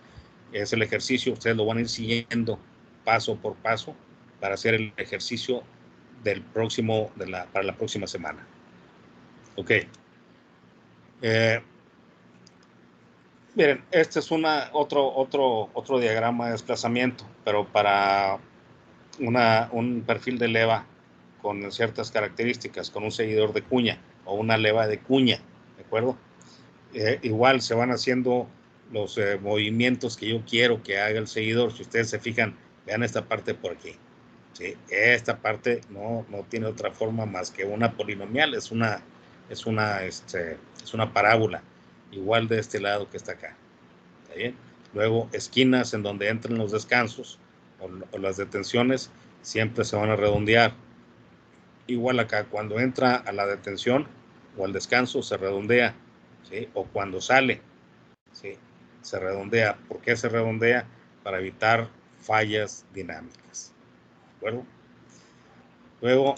es el ejercicio, ustedes lo van a ir siguiendo paso por paso para hacer el ejercicio para la próxima semana. Ok. Miren, este es otro diagrama de desplazamiento, pero para un perfil de leva con ciertas características, con un seguidor de cuña o una leva de cuña, ¿de acuerdo? Igual se van haciendo los movimientos que yo quiero que haga el seguidor. Si ustedes se fijan, vean esta parte por aquí, ¿sí? Esta parte no tiene otra forma más que una polinomial, es una parábola, igual de este lado que está acá. ¿Está bien? Luego, esquinas en donde entran los descansos o las detenciones siempre se van a redondear. Igual acá, cuando entra a la detención o al descanso se redondea, ¿sí? O cuando sale, ¿sí? Se redondea. ¿Por qué se redondea? Para evitar fallas dinámicas. ¿De acuerdo? Luego,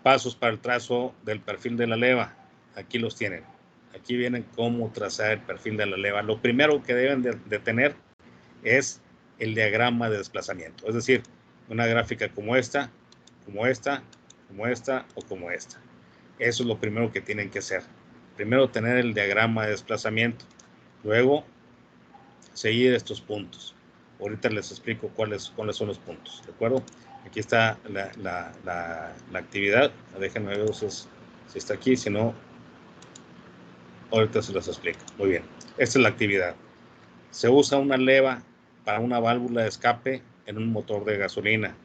pasos para el trazo del perfil de la leva. Aquí los tienen. Aquí vienen cómo trazar el perfil de la leva. Lo primero que deben de tener es el diagrama de desplazamiento. Es decir, una gráfica como esta, como esta, como esta o como esta. Eso es lo primero que tienen que hacer. Primero tener el diagrama de desplazamiento. Luego, seguir estos puntos. Ahorita les explico cuáles son los puntos. ¿De acuerdo? Aquí está la actividad. Déjenme ver si está aquí. Si no, ahorita se los explico. Muy bien. Esta es la actividad. Se usa una leva para una válvula de escape en un motor de gasolina.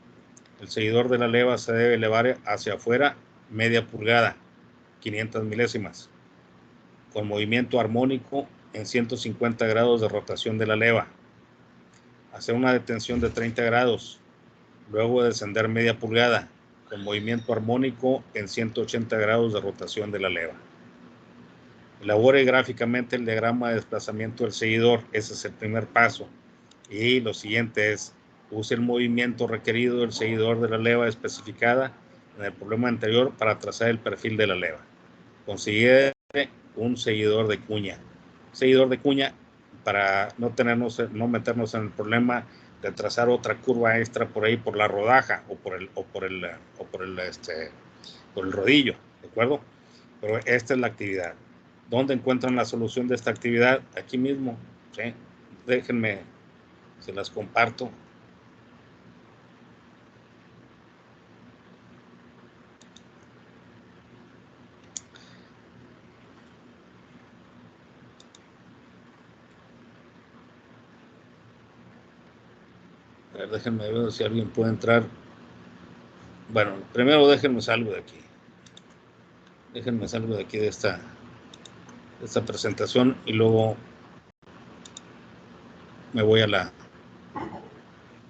El seguidor de la leva se debe elevar hacia afuera media pulgada, 500 milésimas, con movimiento armónico en 150 grados de rotación de la leva. Hacer una detención de 30 grados, luego descender media pulgada, con movimiento armónico en 180 grados de rotación de la leva. Elabore gráficamente el diagrama de desplazamiento del seguidor, ese es el primer paso. Y lo siguiente es, use el movimiento requerido del seguidor de la leva especificada en el problema anterior para trazar el perfil de la leva. Considere un seguidor de cuña. Seguidor de cuña para no meternos en el problema de trazar otra curva extra por ahí por la rodaja o por el rodillo, ¿de acuerdo? Pero esta es la actividad. ¿Dónde encuentran la solución de esta actividad? Aquí mismo, ¿sí? Déjenme, se las comparto. ver, déjenme ver si alguien puede entrar. Bueno, primero déjenme salgo de aquí. Déjenme salgo de aquí de esta presentación y luego me voy a la...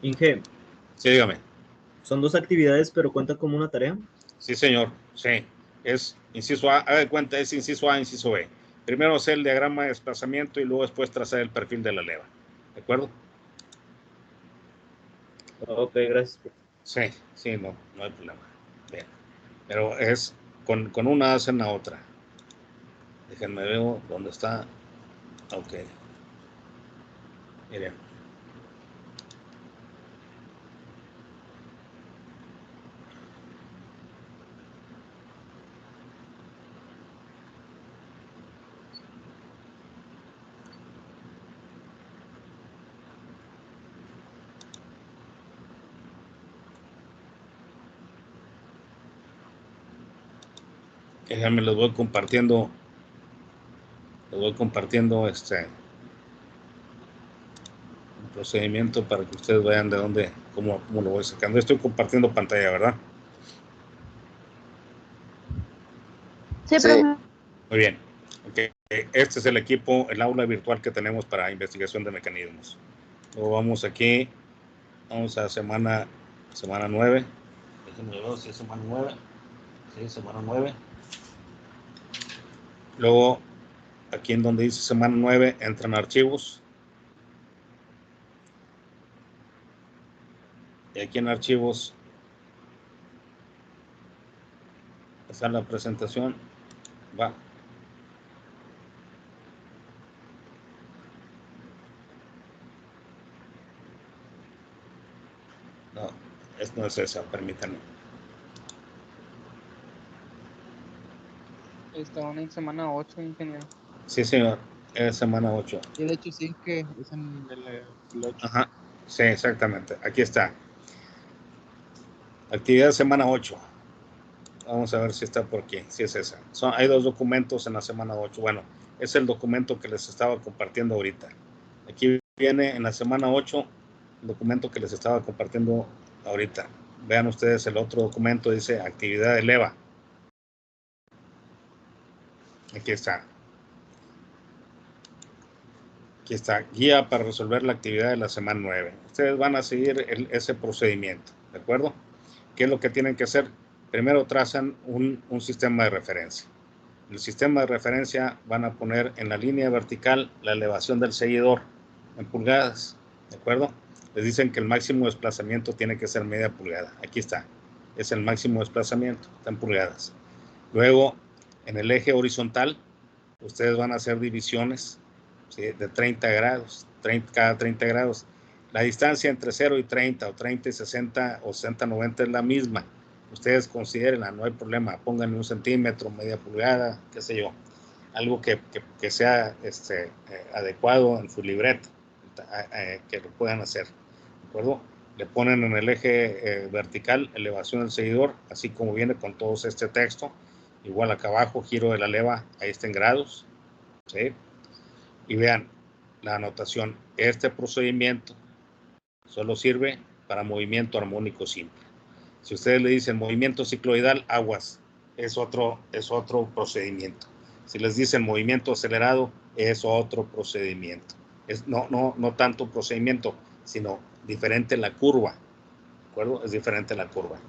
Inge, Sí, dígame. son 2 actividades, pero cuenta como una tarea. Sí, señor. Sí. Es inciso A. Haga de cuenta, es inciso A, inciso B. Primero hacer el diagrama de desplazamiento y luego después trazar el perfil de la leva. ¿De acuerdo? Ok, gracias. Sí, no hay problema. Bien. Pero es con una hacen la otra. Déjenme ver dónde está. Ok. Miren. Déjenme les voy compartiendo un procedimiento para que ustedes vean de dónde, cómo lo voy sacando. Estoy compartiendo pantalla, ¿verdad? Sí, Sí. profe. Muy bien. Okay. Este es el equipo, el aula virtual que tenemos para investigación de mecanismos. Luego vamos aquí, vamos a semana 9. Déjenme ver si es semana 9. Sí, semana 9. Luego, aquí en donde dice semana 9, entran archivos. Y aquí en archivos está la presentación. Va. No, no es esa, permítanme. Estaban en semana 8, ingeniero. Sí, señor, es semana 8. Y de hecho sí que es en el 8. Ajá, sí, exactamente. Aquí está. Actividad semana 8. Vamos a ver si está por aquí, si es esa. Hay 2 documentos en la semana 8. Bueno, es el documento que les estaba compartiendo ahorita. Aquí viene en la semana 8 el documento que les estaba compartiendo ahorita. Vean ustedes el otro documento, dice actividad de leva. Aquí está. Aquí está, guía para resolver la actividad de la semana 9. Ustedes van a seguir ese procedimiento, ¿de acuerdo? ¿Qué es lo que tienen que hacer? Primero trazan un sistema de referencia. En el sistema de referencia van a poner en la línea vertical la elevación del seguidor en pulgadas, ¿de acuerdo? Les dicen que el máximo desplazamiento tiene que ser media pulgada. Aquí está, es el máximo desplazamiento, está en pulgadas. Luego, en el eje horizontal, ustedes van a hacer divisiones, ¿sí?, de 30 grados, cada 30 grados. La distancia entre 0 y 30, o 30 y 60, o 60, 90 es la misma. Ustedes considérenla, no hay problema. Pónganle 1 centímetro, media pulgada, qué sé yo. Algo que sea adecuado en su libreta, que lo puedan hacer. ¿De acuerdo? Le ponen en el eje vertical elevación del seguidor, así como viene con todos este texto. Igual acá abajo, giro de la leva, ahí está en grados. ¿Sí? Y vean la anotación. Este procedimiento solo sirve para movimiento armónico simple. Si ustedes le dicen movimiento cicloidal, aguas, es otro procedimiento. Si les dicen movimiento acelerado, es otro procedimiento. No tanto procedimiento, sino diferente la curva. ¿De acuerdo? Es diferente la curva.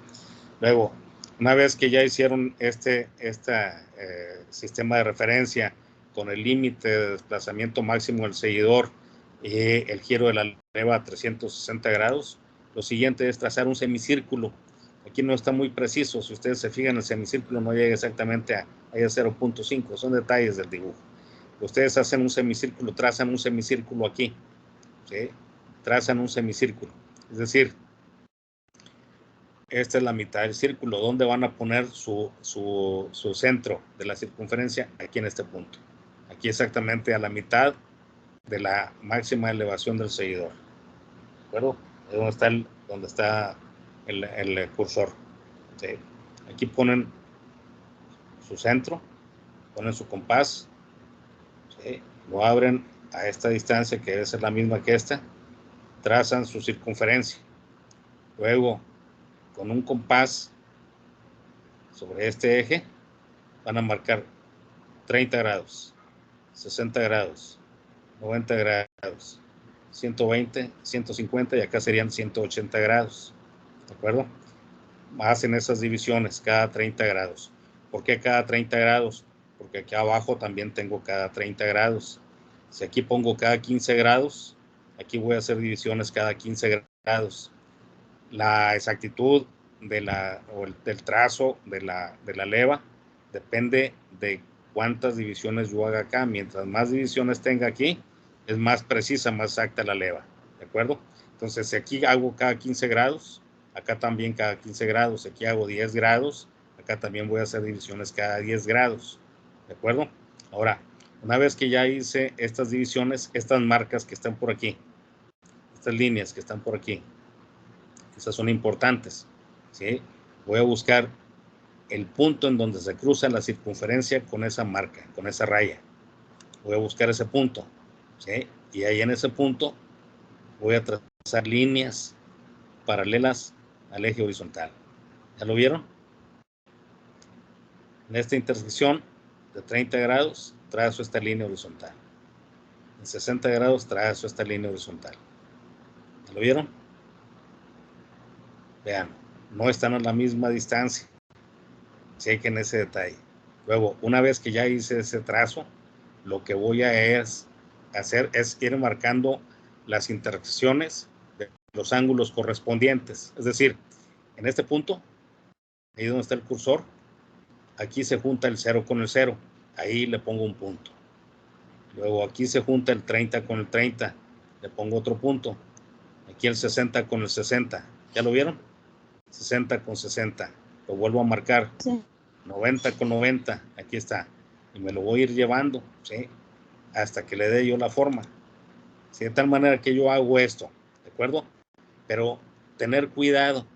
Luego, una vez que ya hicieron este sistema de referencia con el límite de desplazamiento máximo del seguidor y el giro de la leva a 360 grados, lo siguiente es trazar un semicírculo. Aquí no está muy preciso, si ustedes se fijan, el semicírculo no llega exactamente a 0.5, son detalles del dibujo. Ustedes hacen un semicírculo, trazan un semicírculo aquí, ¿sí? Trazan un semicírculo, es decir, esta es la mitad del círculo, donde van a poner su centro de la circunferencia, aquí en este punto. Aquí exactamente a la mitad de la máxima elevación del seguidor. ¿De acuerdo? Es donde está el cursor. ¿Sí? Aquí ponen su centro, ponen su compás, ¿sí? Lo abren a esta distancia, que debe ser la misma que esta, trazan su circunferencia. Luego, con un compás sobre este eje, van a marcar 30 grados, 60 grados, 90 grados, 120, 150 y acá serían 180 grados. ¿De acuerdo? Hacen esas divisiones cada 30 grados. ¿Por qué cada 30 grados? Porque aquí abajo también tengo cada 30 grados. Si aquí pongo cada 15 grados, aquí voy a hacer divisiones cada 15 grados. La exactitud del trazo de la leva depende de cuántas divisiones yo haga acá. Mientras más divisiones tenga aquí, es más precisa, más exacta la leva. ¿De acuerdo? Entonces, si aquí hago cada 15 grados, acá también cada 15 grados. Si aquí hago 10 grados, acá también voy a hacer divisiones cada 10 grados. ¿De acuerdo? Ahora, una vez que ya hice estas divisiones, estas marcas que están por aquí, estas líneas que están por aquí, esas son importantes, ¿sí? Voy a buscar el punto en donde se cruza la circunferencia con esa marca, con esa raya. Voy a buscar ese punto, ¿sí? Y ahí en ese punto voy a trazar líneas paralelas al eje horizontal. ¿Ya lo vieron? En esta intersección de 30 grados trazo esta línea horizontal. En 60 grados trazo esta línea horizontal. ¿Ya lo vieron? Vean, no están a la misma distancia. Chequen ese detalle. Luego, una vez que ya hice ese trazo, lo que voy a hacer es ir marcando las intersecciones de los ángulos correspondientes. Es decir, en este punto, ahí donde está el cursor, aquí se junta el 0 con el 0. Ahí le pongo un punto. Luego aquí se junta el 30 con el 30. Le pongo otro punto. Aquí el 60 con el 60. ¿Ya lo vieron? 60 con 60. Lo vuelvo a marcar. Sí. 90 con 90. Aquí está. Y me lo voy a ir llevando, ¿sí? Hasta que le dé yo la forma. ¿Sí? De tal manera que yo hago esto. ¿De acuerdo? Pero tener cuidado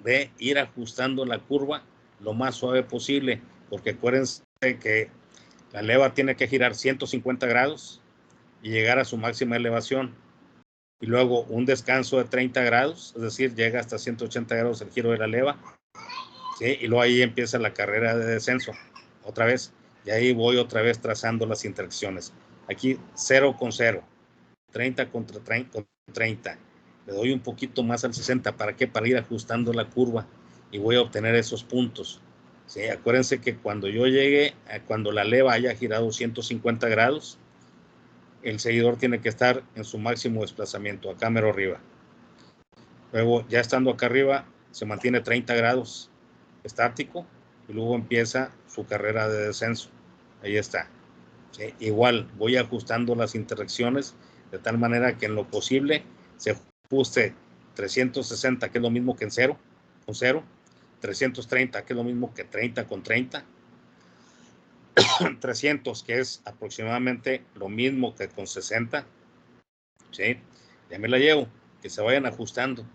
de ir ajustando la curva lo más suave posible. Porque acuérdense que la leva tiene que girar 150 grados y llegar a su máxima elevación. Y luego un descanso de 30 grados, es decir, llega hasta 180 grados el giro de la leva, ¿sí? Y luego ahí empieza la carrera de descenso, otra vez, y ahí voy otra vez trazando las intersecciones. Aquí 0 con 0, 30 contra 30, le doy un poquito más al 60, ¿para qué? Para ir ajustando la curva y voy a obtener esos puntos. ¿Sí? Acuérdense que cuando yo llegue, cuando la leva haya girado 150 grados, el seguidor tiene que estar en su máximo desplazamiento, acá mero arriba. Luego, ya estando acá arriba, se mantiene 30 grados estático y luego empieza su carrera de descenso. Ahí está. ¿Sí? Igual, voy ajustando las intersecciones de tal manera que en lo posible se ajuste 360, que es lo mismo que en 0, con 0, 330, que es lo mismo que 30 con 30, 300, que es aproximadamente lo mismo que con 60, ¿sí? Ya me la llevo, que se vayan ajustando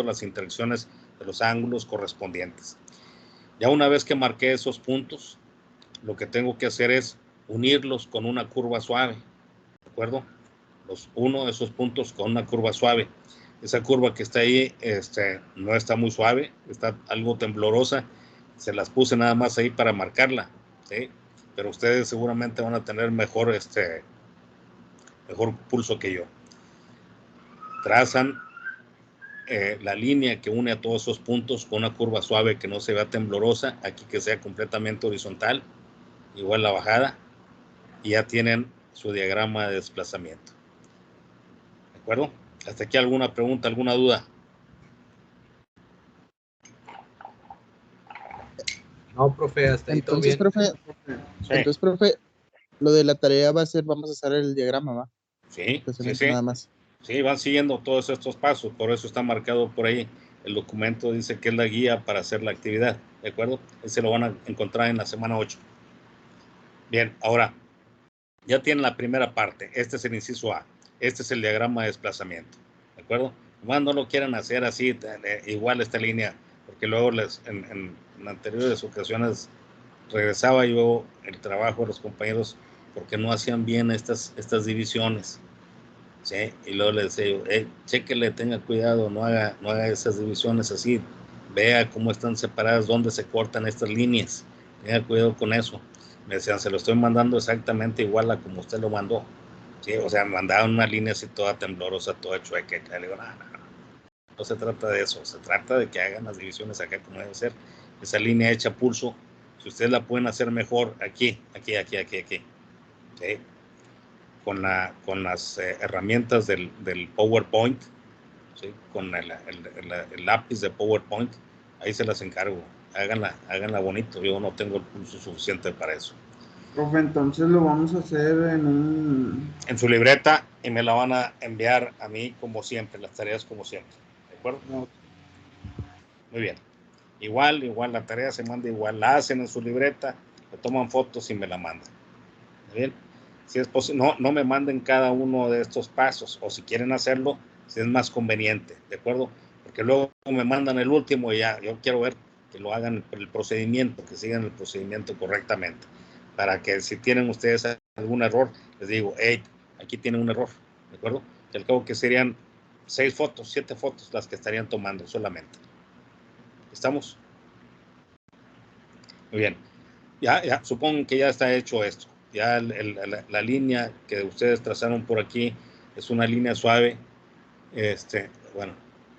las intersecciones de los ángulos correspondientes. Ya una vez que marqué esos puntos, lo que tengo que hacer es unirlos con una curva suave, ¿de acuerdo? Uno de esos puntos con una curva suave. Esa curva que está ahí no está muy suave, está algo temblorosa, se las puse nada más ahí para marcarla, ¿sí? Pero ustedes seguramente van a tener mejor pulso que yo. Trazan la línea que une a todos esos puntos con una curva suave que no se vea temblorosa, aquí que sea completamente horizontal, igual la bajada, y ya tienen su diagrama de desplazamiento. ¿De acuerdo? ¿Hasta aquí alguna pregunta, alguna duda? No, profe, hasta ahí todo bien. Entonces, profe, lo de la tarea va a ser, vamos a hacer el diagrama, ¿va? Sí, Nada más. Sí, van siguiendo todos estos pasos, por eso está marcado por ahí. El documento dice que es la guía para hacer la actividad, ¿de acuerdo? Ese lo van a encontrar en la semana 8. Bien, ahora, ya tienen la primera parte. Este es el inciso A. Este es el diagrama de desplazamiento, ¿de acuerdo? Nomás no lo quieran hacer así, igual esta línea, porque luego en anteriores ocasiones regresaba yo el trabajo de los compañeros porque no hacían bien estas divisiones. ¿sí? Y luego le decía yo, chéquele, tenga cuidado, no haga esas divisiones así, vea cómo están separadas, dónde se cortan estas líneas, tenga cuidado con eso. Me decían, se lo estoy mandando exactamente igual a como usted lo mandó, ¿sí? O sea, me mandaban una línea así toda temblorosa, toda chueca, y le digo, no se trata de eso, se trata de que hagan las divisiones acá como debe ser, esa línea hecha a pulso, si ustedes la pueden hacer mejor aquí, ¿sí? Con las herramientas del PowerPoint, ¿sí? Con el lápiz de PowerPoint, ahí se las encargo, háganla bonito, yo no tengo el pulso suficiente para eso. Profe, entonces lo vamos a hacer en su libreta y me la van a enviar a mí como siempre, las tareas como siempre, ¿de acuerdo? No. Muy bien. Igual la tarea se manda igual, la hacen en su libreta, le toman fotos y me la mandan. ¿Está bien? Si es posible, no me manden cada uno de estos pasos, o si quieren hacerlo, si es más conveniente, ¿de acuerdo? Porque luego me mandan el último y ya, yo quiero ver que lo hagan por el procedimiento, que sigan el procedimiento correctamente, para que si tienen ustedes algún error, les digo, hey, aquí tienen un error, ¿de acuerdo? Y al cabo que serían 6 fotos, 7 fotos las que estarían tomando solamente. ¿Estamos? Muy bien. Ya, supongo que ya está hecho esto. Ya la línea que ustedes trazaron por aquí es una línea suave, bueno,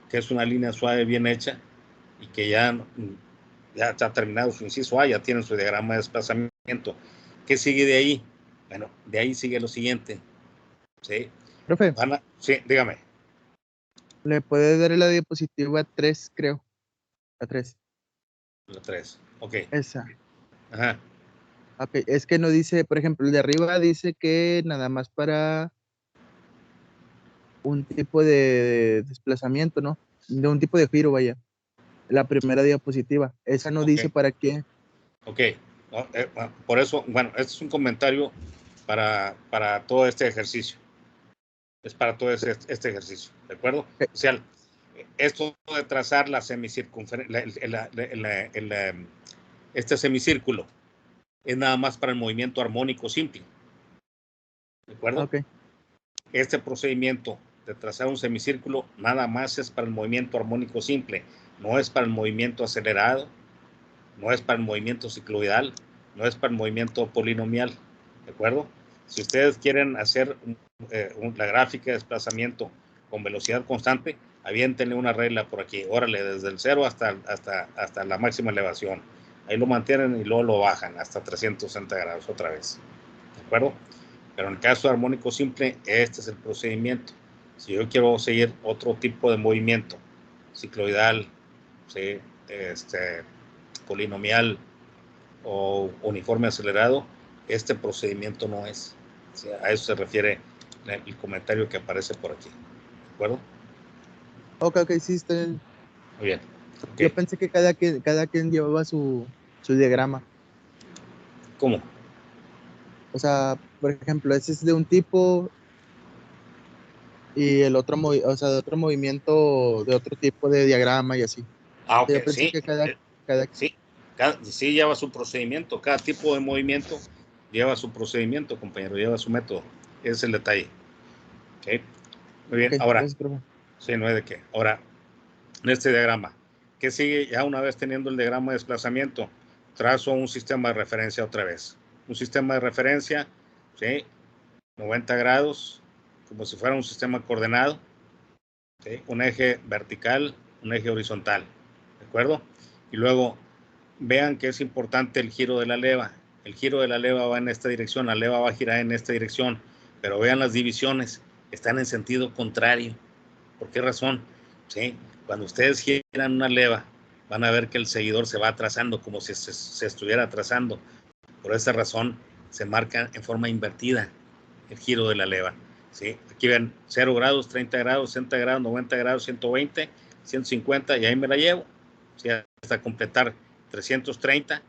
que es una línea suave bien hecha y que ya está terminado su inciso A, ya tienen su diagrama de desplazamiento. ¿Qué sigue de ahí? Bueno, de ahí sigue lo siguiente. ¿Sí? Profe, Sí, dígame. le puede dar la diapositiva 3, creo. A 3. La 3. Ok. Esa. Ajá. Ok, es que no dice, por ejemplo, el de arriba dice que nada más para un tipo de desplazamiento, ¿no? De un tipo de giro, vaya. La primera diapositiva. Esa no dice Ok. para qué. Ok. Por eso, bueno, este es un comentario para todo este ejercicio. Es para todo este ejercicio, ¿de acuerdo? O sea, esto de trazar la semicircunferencia, este semicírculo, es nada más para el movimiento armónico simple, ¿de acuerdo? Ok. Este procedimiento de trazar un semicírculo nada más es para el movimiento armónico simple, no es para el movimiento acelerado, no es para el movimiento cicloidal, no es para el movimiento polinomial, ¿de acuerdo? Si ustedes quieren hacer la gráfica de desplazamiento con velocidad constante, aviéntenle una regla por aquí, órale, desde el 0 hasta la máxima elevación. Ahí lo mantienen y luego lo bajan hasta 360 grados otra vez, ¿de acuerdo? Pero en el caso de armónico simple, este es el procedimiento. Si yo quiero seguir otro tipo de movimiento, cicloidal, ¿sí? Polinomial o uniforme acelerado, este procedimiento no es. O sea, a eso se refiere el comentario que aparece por aquí. ¿De acuerdo? Ok, sí, está bien. Muy bien. Yo Okay. pensé que cada quien llevaba su diagrama. ¿Cómo? O sea, por ejemplo, ese es de un tipo y el otro, o sea, de otro movimiento, de otro tipo de diagrama y así. Ok, Yo pensé sí. que cada Sí, sí lleva su procedimiento. Cada tipo de movimiento lleva su procedimiento, compañero, lleva su método. Ese es el detalle. ¿Sí? Muy bien. Ok, Ahora, gracias, profe. sí, no hay de qué. Ahora, en este diagrama, ¿qué sigue? Ya una vez teniendo el diagrama de desplazamiento, trazo un sistema de referencia otra vez. Un sistema de referencia, ¿sí? 90 grados, como si fuera un sistema coordenado, ¿sí? Un eje vertical, un eje horizontal, ¿de acuerdo? Y luego, vean que es importante el giro de la leva. El giro de la leva va en esta dirección, la leva va a girar en esta dirección, pero vean las divisiones, están en sentido contrario. ¿Por qué razón? ¿Sí? Cuando ustedes giran una leva, van a ver que el seguidor se va atrasando como si se estuviera atrasando. Por esa razón, se marca en forma invertida el giro de la leva. ¿Sí? Aquí ven 0 grados, 30 grados, 60 grados, 90 grados, 120, 150, y ahí me la llevo. ¿Sí? Hasta completar 330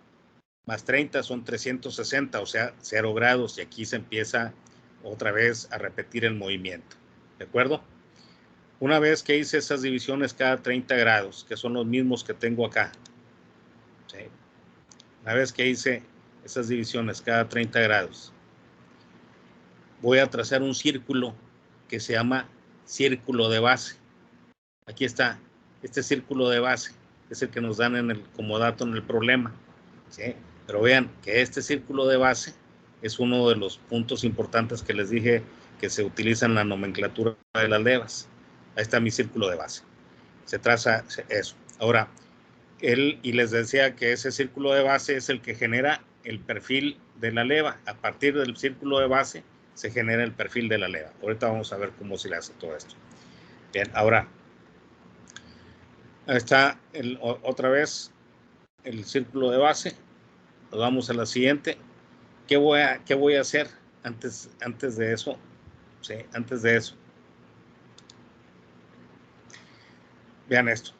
más 30 son 360, o sea, 0 grados, y aquí se empieza otra vez a repetir el movimiento. ¿De acuerdo? Una vez que hice esas divisiones cada 30 grados, que son los mismos que tengo acá, ¿sí? Una vez que hice esas divisiones cada 30 grados, voy a trazar un círculo que se llama círculo de base. Aquí está, este círculo de base es el que nos dan como dato en el problema, ¿sí? Pero vean que este círculo de base es uno de los puntos importantes que les dije que se utiliza en la nomenclatura de las levas. Ahí está mi círculo de base. Se traza eso. Ahora, y les decía que ese círculo de base es el que genera el perfil de la leva. A partir del círculo de base se genera el perfil de la leva. Ahorita vamos a ver cómo se le hace todo esto. Bien, ahora, ahí está otra vez el círculo de base. Nos vamos a la siguiente. ¿Qué voy a hacer antes de eso? Sí, antes de eso. Vean esto.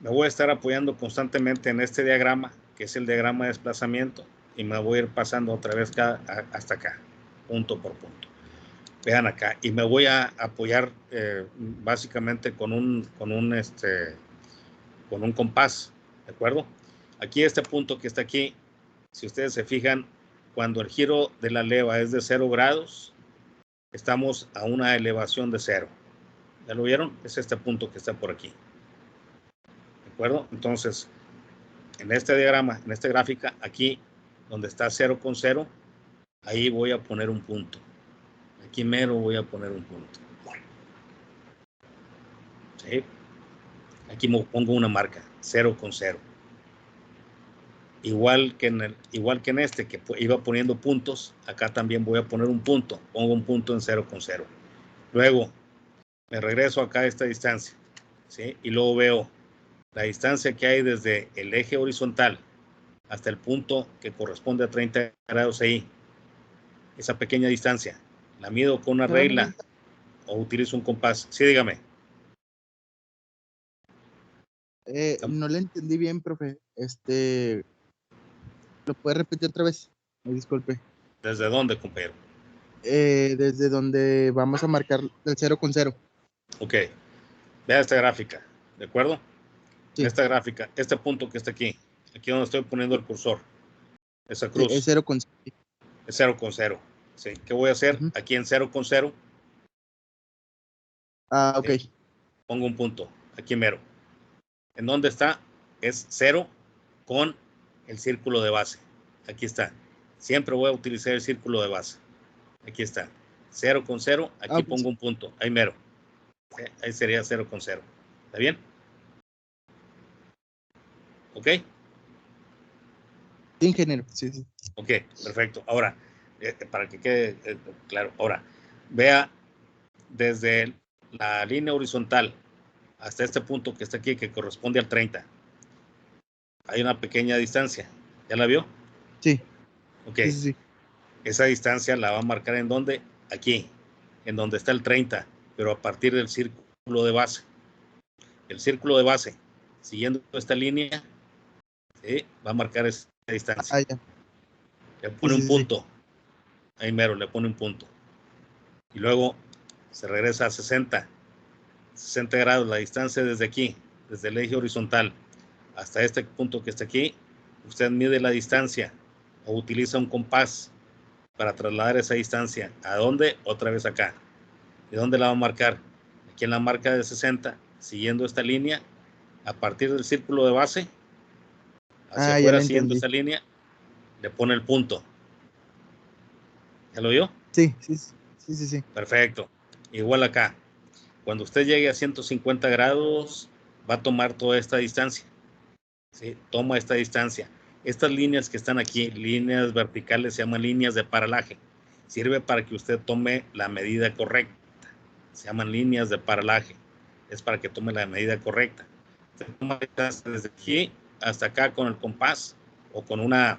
Me voy a estar apoyando constantemente en este diagrama, que es el diagrama de desplazamiento, y me voy a ir pasando otra vez hasta acá, punto por punto. Vean acá, y me voy a apoyar básicamente con un compás, ¿de acuerdo? Aquí este punto que está aquí, si ustedes se fijan, cuando el giro de la leva es de 0 grados, estamos a una elevación de 0. ¿Ya lo vieron? Es este punto que está por aquí. ¿De acuerdo? Entonces, en este diagrama, en esta gráfica, aquí donde está 0 con 0, ahí voy a poner un punto. Aquí mero voy a poner un punto. ¿Sí? Aquí pongo una marca, 0 con 0. Igual que en este, que iba poniendo puntos, acá también voy a poner un punto. Pongo un punto en 0 con 0. Luego, me regreso acá a esta distancia, ¿sí? Y luego veo la distancia que hay desde el eje horizontal hasta el punto que corresponde a 30 grados ahí. Esa pequeña distancia, ¿la mido con una regla o utilizo un compás? Sí, dígame. No le entendí bien, profe. ¿Lo puede repetir otra vez? Me disculpe. ¿Desde dónde, compañero? Desde donde vamos a marcar el 0 con 0. Ok. Vea esta gráfica, ¿de acuerdo? Sí. Esta gráfica, este punto que está aquí donde estoy poniendo el cursor, esa cruz. Sí, es 0 con 0. Es 0 con 0. ¿Sí? ¿Qué voy a hacer? Aquí en 0 con 0. Ah, ok. ¿Sí? Pongo un punto, aquí mero. ¿En dónde está? Es 0 con el círculo de base. Aquí está. Siempre voy a utilizar el círculo de base. Aquí está. 0 con 0, aquí pongo un punto, ahí mero. ¿Sí? Ahí sería 0 con 0. ¿Está bien? ¿Ok? Sí, ingeniero. Sí, sí. Ok, perfecto. Ahora, para que quede claro, ahora, vea desde la línea horizontal hasta este punto que está aquí, que corresponde al 30. Hay una pequeña distancia. ¿Ya la vio? Sí. Ok. Sí, sí, sí. Esa distancia la va a marcar ¿en dónde? Aquí, en donde está el 30, pero a partir del círculo de base. El círculo de base, siguiendo esta línea, ¿sí? Va a marcar esa distancia. Ya. Le pone un punto. Ahí mero, le pone un punto. Y luego se regresa a 60 grados, la distancia desde aquí, desde el eje horizontal hasta este punto que está aquí. Usted mide la distancia o utiliza un compás para trasladar esa distancia. ¿A dónde? Otra vez acá. ¿Y dónde la va a marcar? Aquí en la marca de 60, siguiendo esta línea, a partir del círculo de base, hacia afuera, siguiendo esta línea, le pone el punto. ¿Ya lo vio? Sí, sí, sí, sí, sí. Perfecto. Igual acá. Cuando usted llegue a 150 grados, va a tomar toda esta distancia. ¿Sí? Toma esta distancia. Estas líneas que están aquí, líneas verticales, se llaman líneas de paralaje. Sirve para que usted tome la medida correcta. Se llaman líneas de paralaje. Es para que tome la medida correcta. Usted toma desde aquí hasta acá con el compás o con una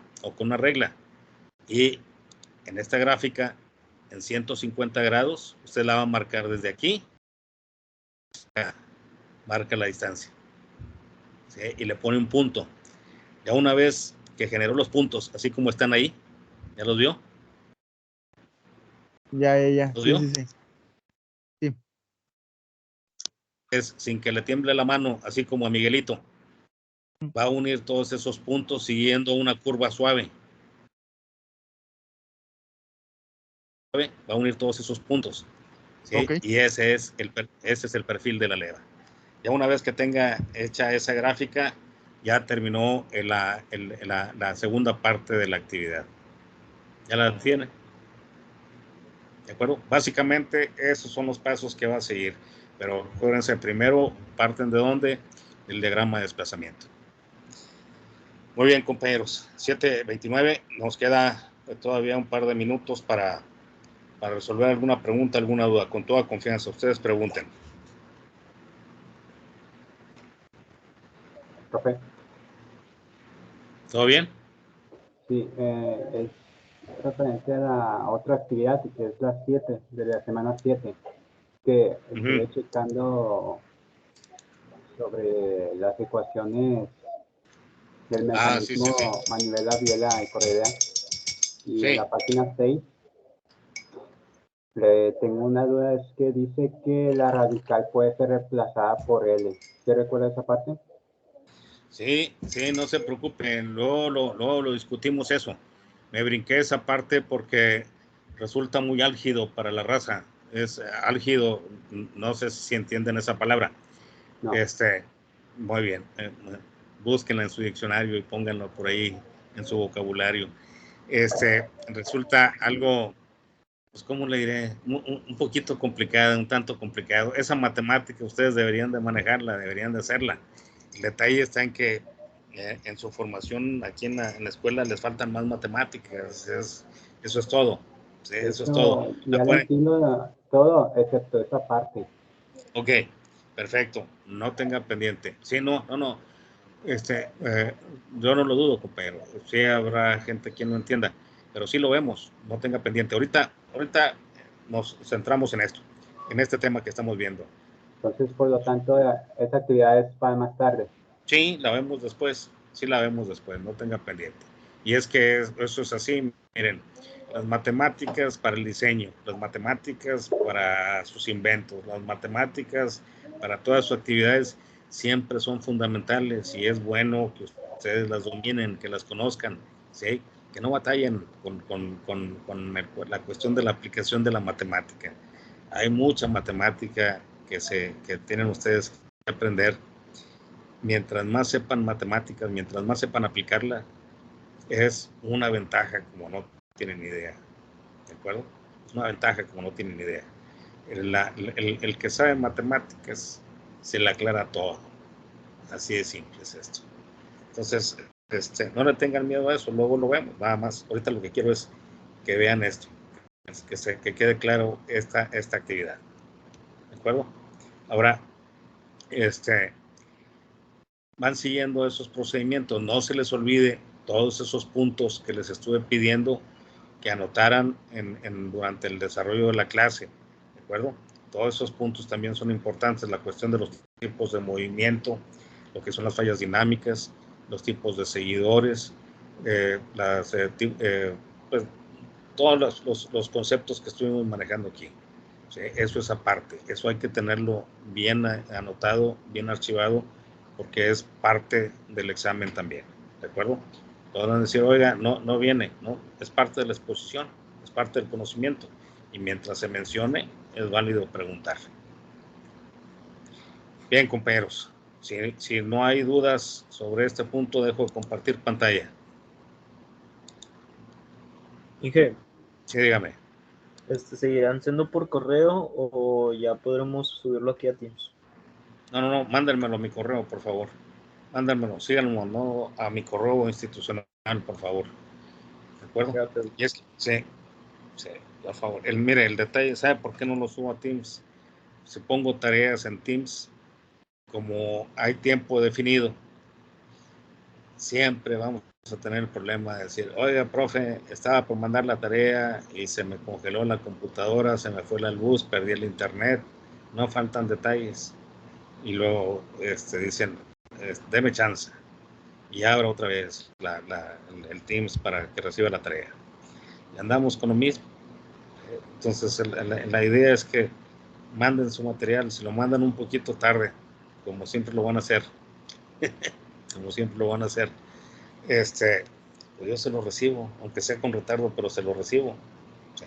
regla. Y en esta gráfica, en 150 grados, usted la va a marcar desde aquí. Marca la distancia. ¿Sí? Y le pone un punto. Ya una vez que generó los puntos, así como están ahí, ¿ya los vio? Ya. ¿Los Sí, vio? sí, sí. Sí. Es sin que le tiemble la mano, así como a Miguelito. Va a unir todos esos puntos siguiendo una curva suave. Va a unir todos esos puntos. ¿sí? Ok. Y ese es el perfil de la leva. Ya una vez que tenga hecha esa gráfica, ya terminó la segunda parte de la actividad. Ya la tiene. ¿De acuerdo? Básicamente esos son los pasos que va a seguir. Pero acuérdense, primero parten de dónde? Del diagrama de desplazamiento. Muy bien, compañeros. 7:29. Nos queda todavía un par de minutos para resolver alguna pregunta, alguna duda. Con toda confianza, ustedes pregunten. Profe, ¿Todo bien? sí, es referente a la otra actividad, que es la 7, de la semana 7, que estuve checando sobre las ecuaciones del Sí, mecanismo sí, sí. manivela, biela y correa, y en Sí. la página 6 tengo una duda, es que dice que la radical puede ser reemplazada por L. ¿Se recuerda esa parte? Sí, sí, no se preocupen, luego lo discutimos eso. Me brinqué esa parte porque resulta muy álgido para la raza. Es álgido, no sé si entienden esa palabra. No. Muy bien. Búsquenla en su diccionario y pónganlo por ahí en su vocabulario. Resulta algo, pues, ¿cómo le diré? Un poquito complicado, un tanto complicado. Esa matemática ustedes deberían de manejarla, deberían de hacerla. El detalle está en que en su formación aquí en la escuela les faltan más matemáticas. Eso es todo. Sí, eso es todo. Ya lo entiendo todo, excepto esa parte. Ok, perfecto. No tenga pendiente. Sí, no. Yo no lo dudo, compañero. Sí habrá gente que no entienda, pero sí lo vemos. No tenga pendiente. Ahorita nos centramos en esto, en este tema que estamos viendo. Entonces, por lo tanto, esa actividad es para más tarde. Sí, la vemos después. Sí, la vemos después. No tenga pendiente. Y es que eso es así. Miren, las matemáticas para el diseño, las matemáticas para sus inventos, las matemáticas para todas sus actividades siempre son fundamentales y es bueno que ustedes las dominen, que las conozcan, ¿sí? Que no batallen con la cuestión de la aplicación de la matemática. Hay mucha matemática que tienen ustedes que aprender. Mientras más sepan matemáticas, mientras más sepan aplicarla, es una ventaja como no tienen idea. ¿De acuerdo? Es una ventaja como no tienen idea. El que sabe matemáticas se le aclara todo. Así de simple es esto. Entonces, no le tengan miedo a eso, luego lo vemos, nada más. Ahorita lo que quiero es que vean esto, que quede claro esta actividad. ¿De acuerdo? Ahora, van siguiendo esos procedimientos. No se les olvide todos esos puntos que les estuve pidiendo que anotaran durante el desarrollo de la clase. ¿De acuerdo? Todos esos puntos también son importantes. La cuestión de los tipos de movimiento, lo que son las fallas dinámicas, los tipos de seguidores, pues, todos los conceptos que estuvimos manejando aquí. ¿Sí? Eso es aparte. Eso hay que tenerlo bien anotado, bien archivado, porque es parte del examen también, ¿de acuerdo? Podrán decir, oiga, no viene, no, es parte de la exposición, es parte del conocimiento, y mientras se mencione, es válido preguntar. Bien, compañeros, si no hay dudas sobre este punto, dejo de compartir pantalla. Inge. Sí, dígame. ¿Seguirán siendo por correo o ya podremos subirlo aquí a Teams? No, mándenmelo a mi correo, por favor. Mándenmelo, síganlo a mi correo institucional, por favor. ¿De acuerdo? Y es que, sí, por favor. Mire, el detalle, ¿sabe por qué no lo subo a Teams? Si pongo tareas en Teams, como hay tiempo definido, siempre vamos a tener el problema de decir, oiga, profe, estaba por mandar la tarea y se me congeló la computadora, se me fue la luz, perdí el internet, no faltan detalles. Y luego dicen, deme chance. Y abro otra vez el Teams para que reciba la tarea. Y andamos con lo mismo. Entonces, la idea es que manden su material, si lo mandan un poquito tarde, como siempre lo van a hacer, pues yo se lo recibo, aunque sea con retardo, pero se lo recibo. ¿Sí?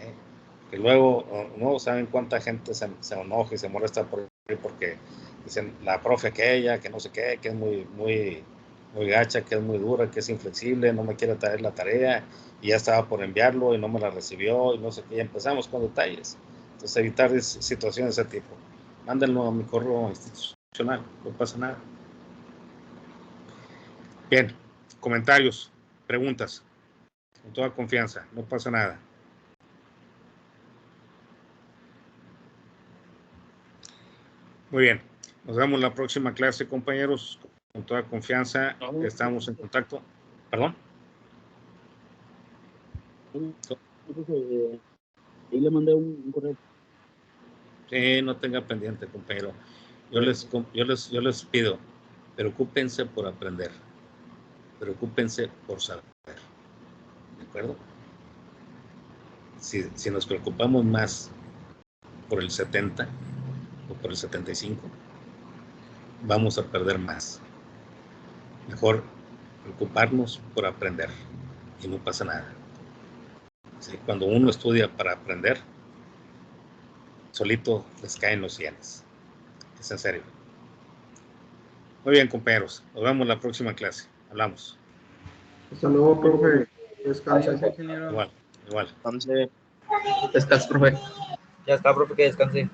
Que luego no saben cuánta gente se enoja y se molesta por ahí porque dicen la profe que no sé qué, que es muy gacha, que es muy dura, que es inflexible, no me quiere traer la tarea y ya estaba por enviarlo y no me la recibió y no sé qué, ya empezamos con detalles. Entonces evitar situaciones de ese tipo. Mándenlo a mi correo institucional, no pasa nada. Bien, comentarios, preguntas, con toda confianza, no pasa nada. Muy bien, nos vemos la próxima clase, compañeros, con toda confianza, estamos en contacto. ¿Perdón? Ahí le mandé un correo. Sí, no tenga pendiente, compañero. Yo les pido, preocúpense por aprender, preocúpense por saber, ¿de acuerdo? Si nos preocupamos más por el 70 o por el 75, vamos a perder más. Mejor preocuparnos por aprender y no pasa nada. ¿Sí? Cuando uno estudia para aprender, solito les caen los cienes. Es en serio. Muy bien, compañeros. Nos vemos la próxima clase. Hablamos. Hasta luego, profe. Adiós, Descanse. ingeniero. Igual. Entonces, descansa, profe. Ya está, profe, que descanse.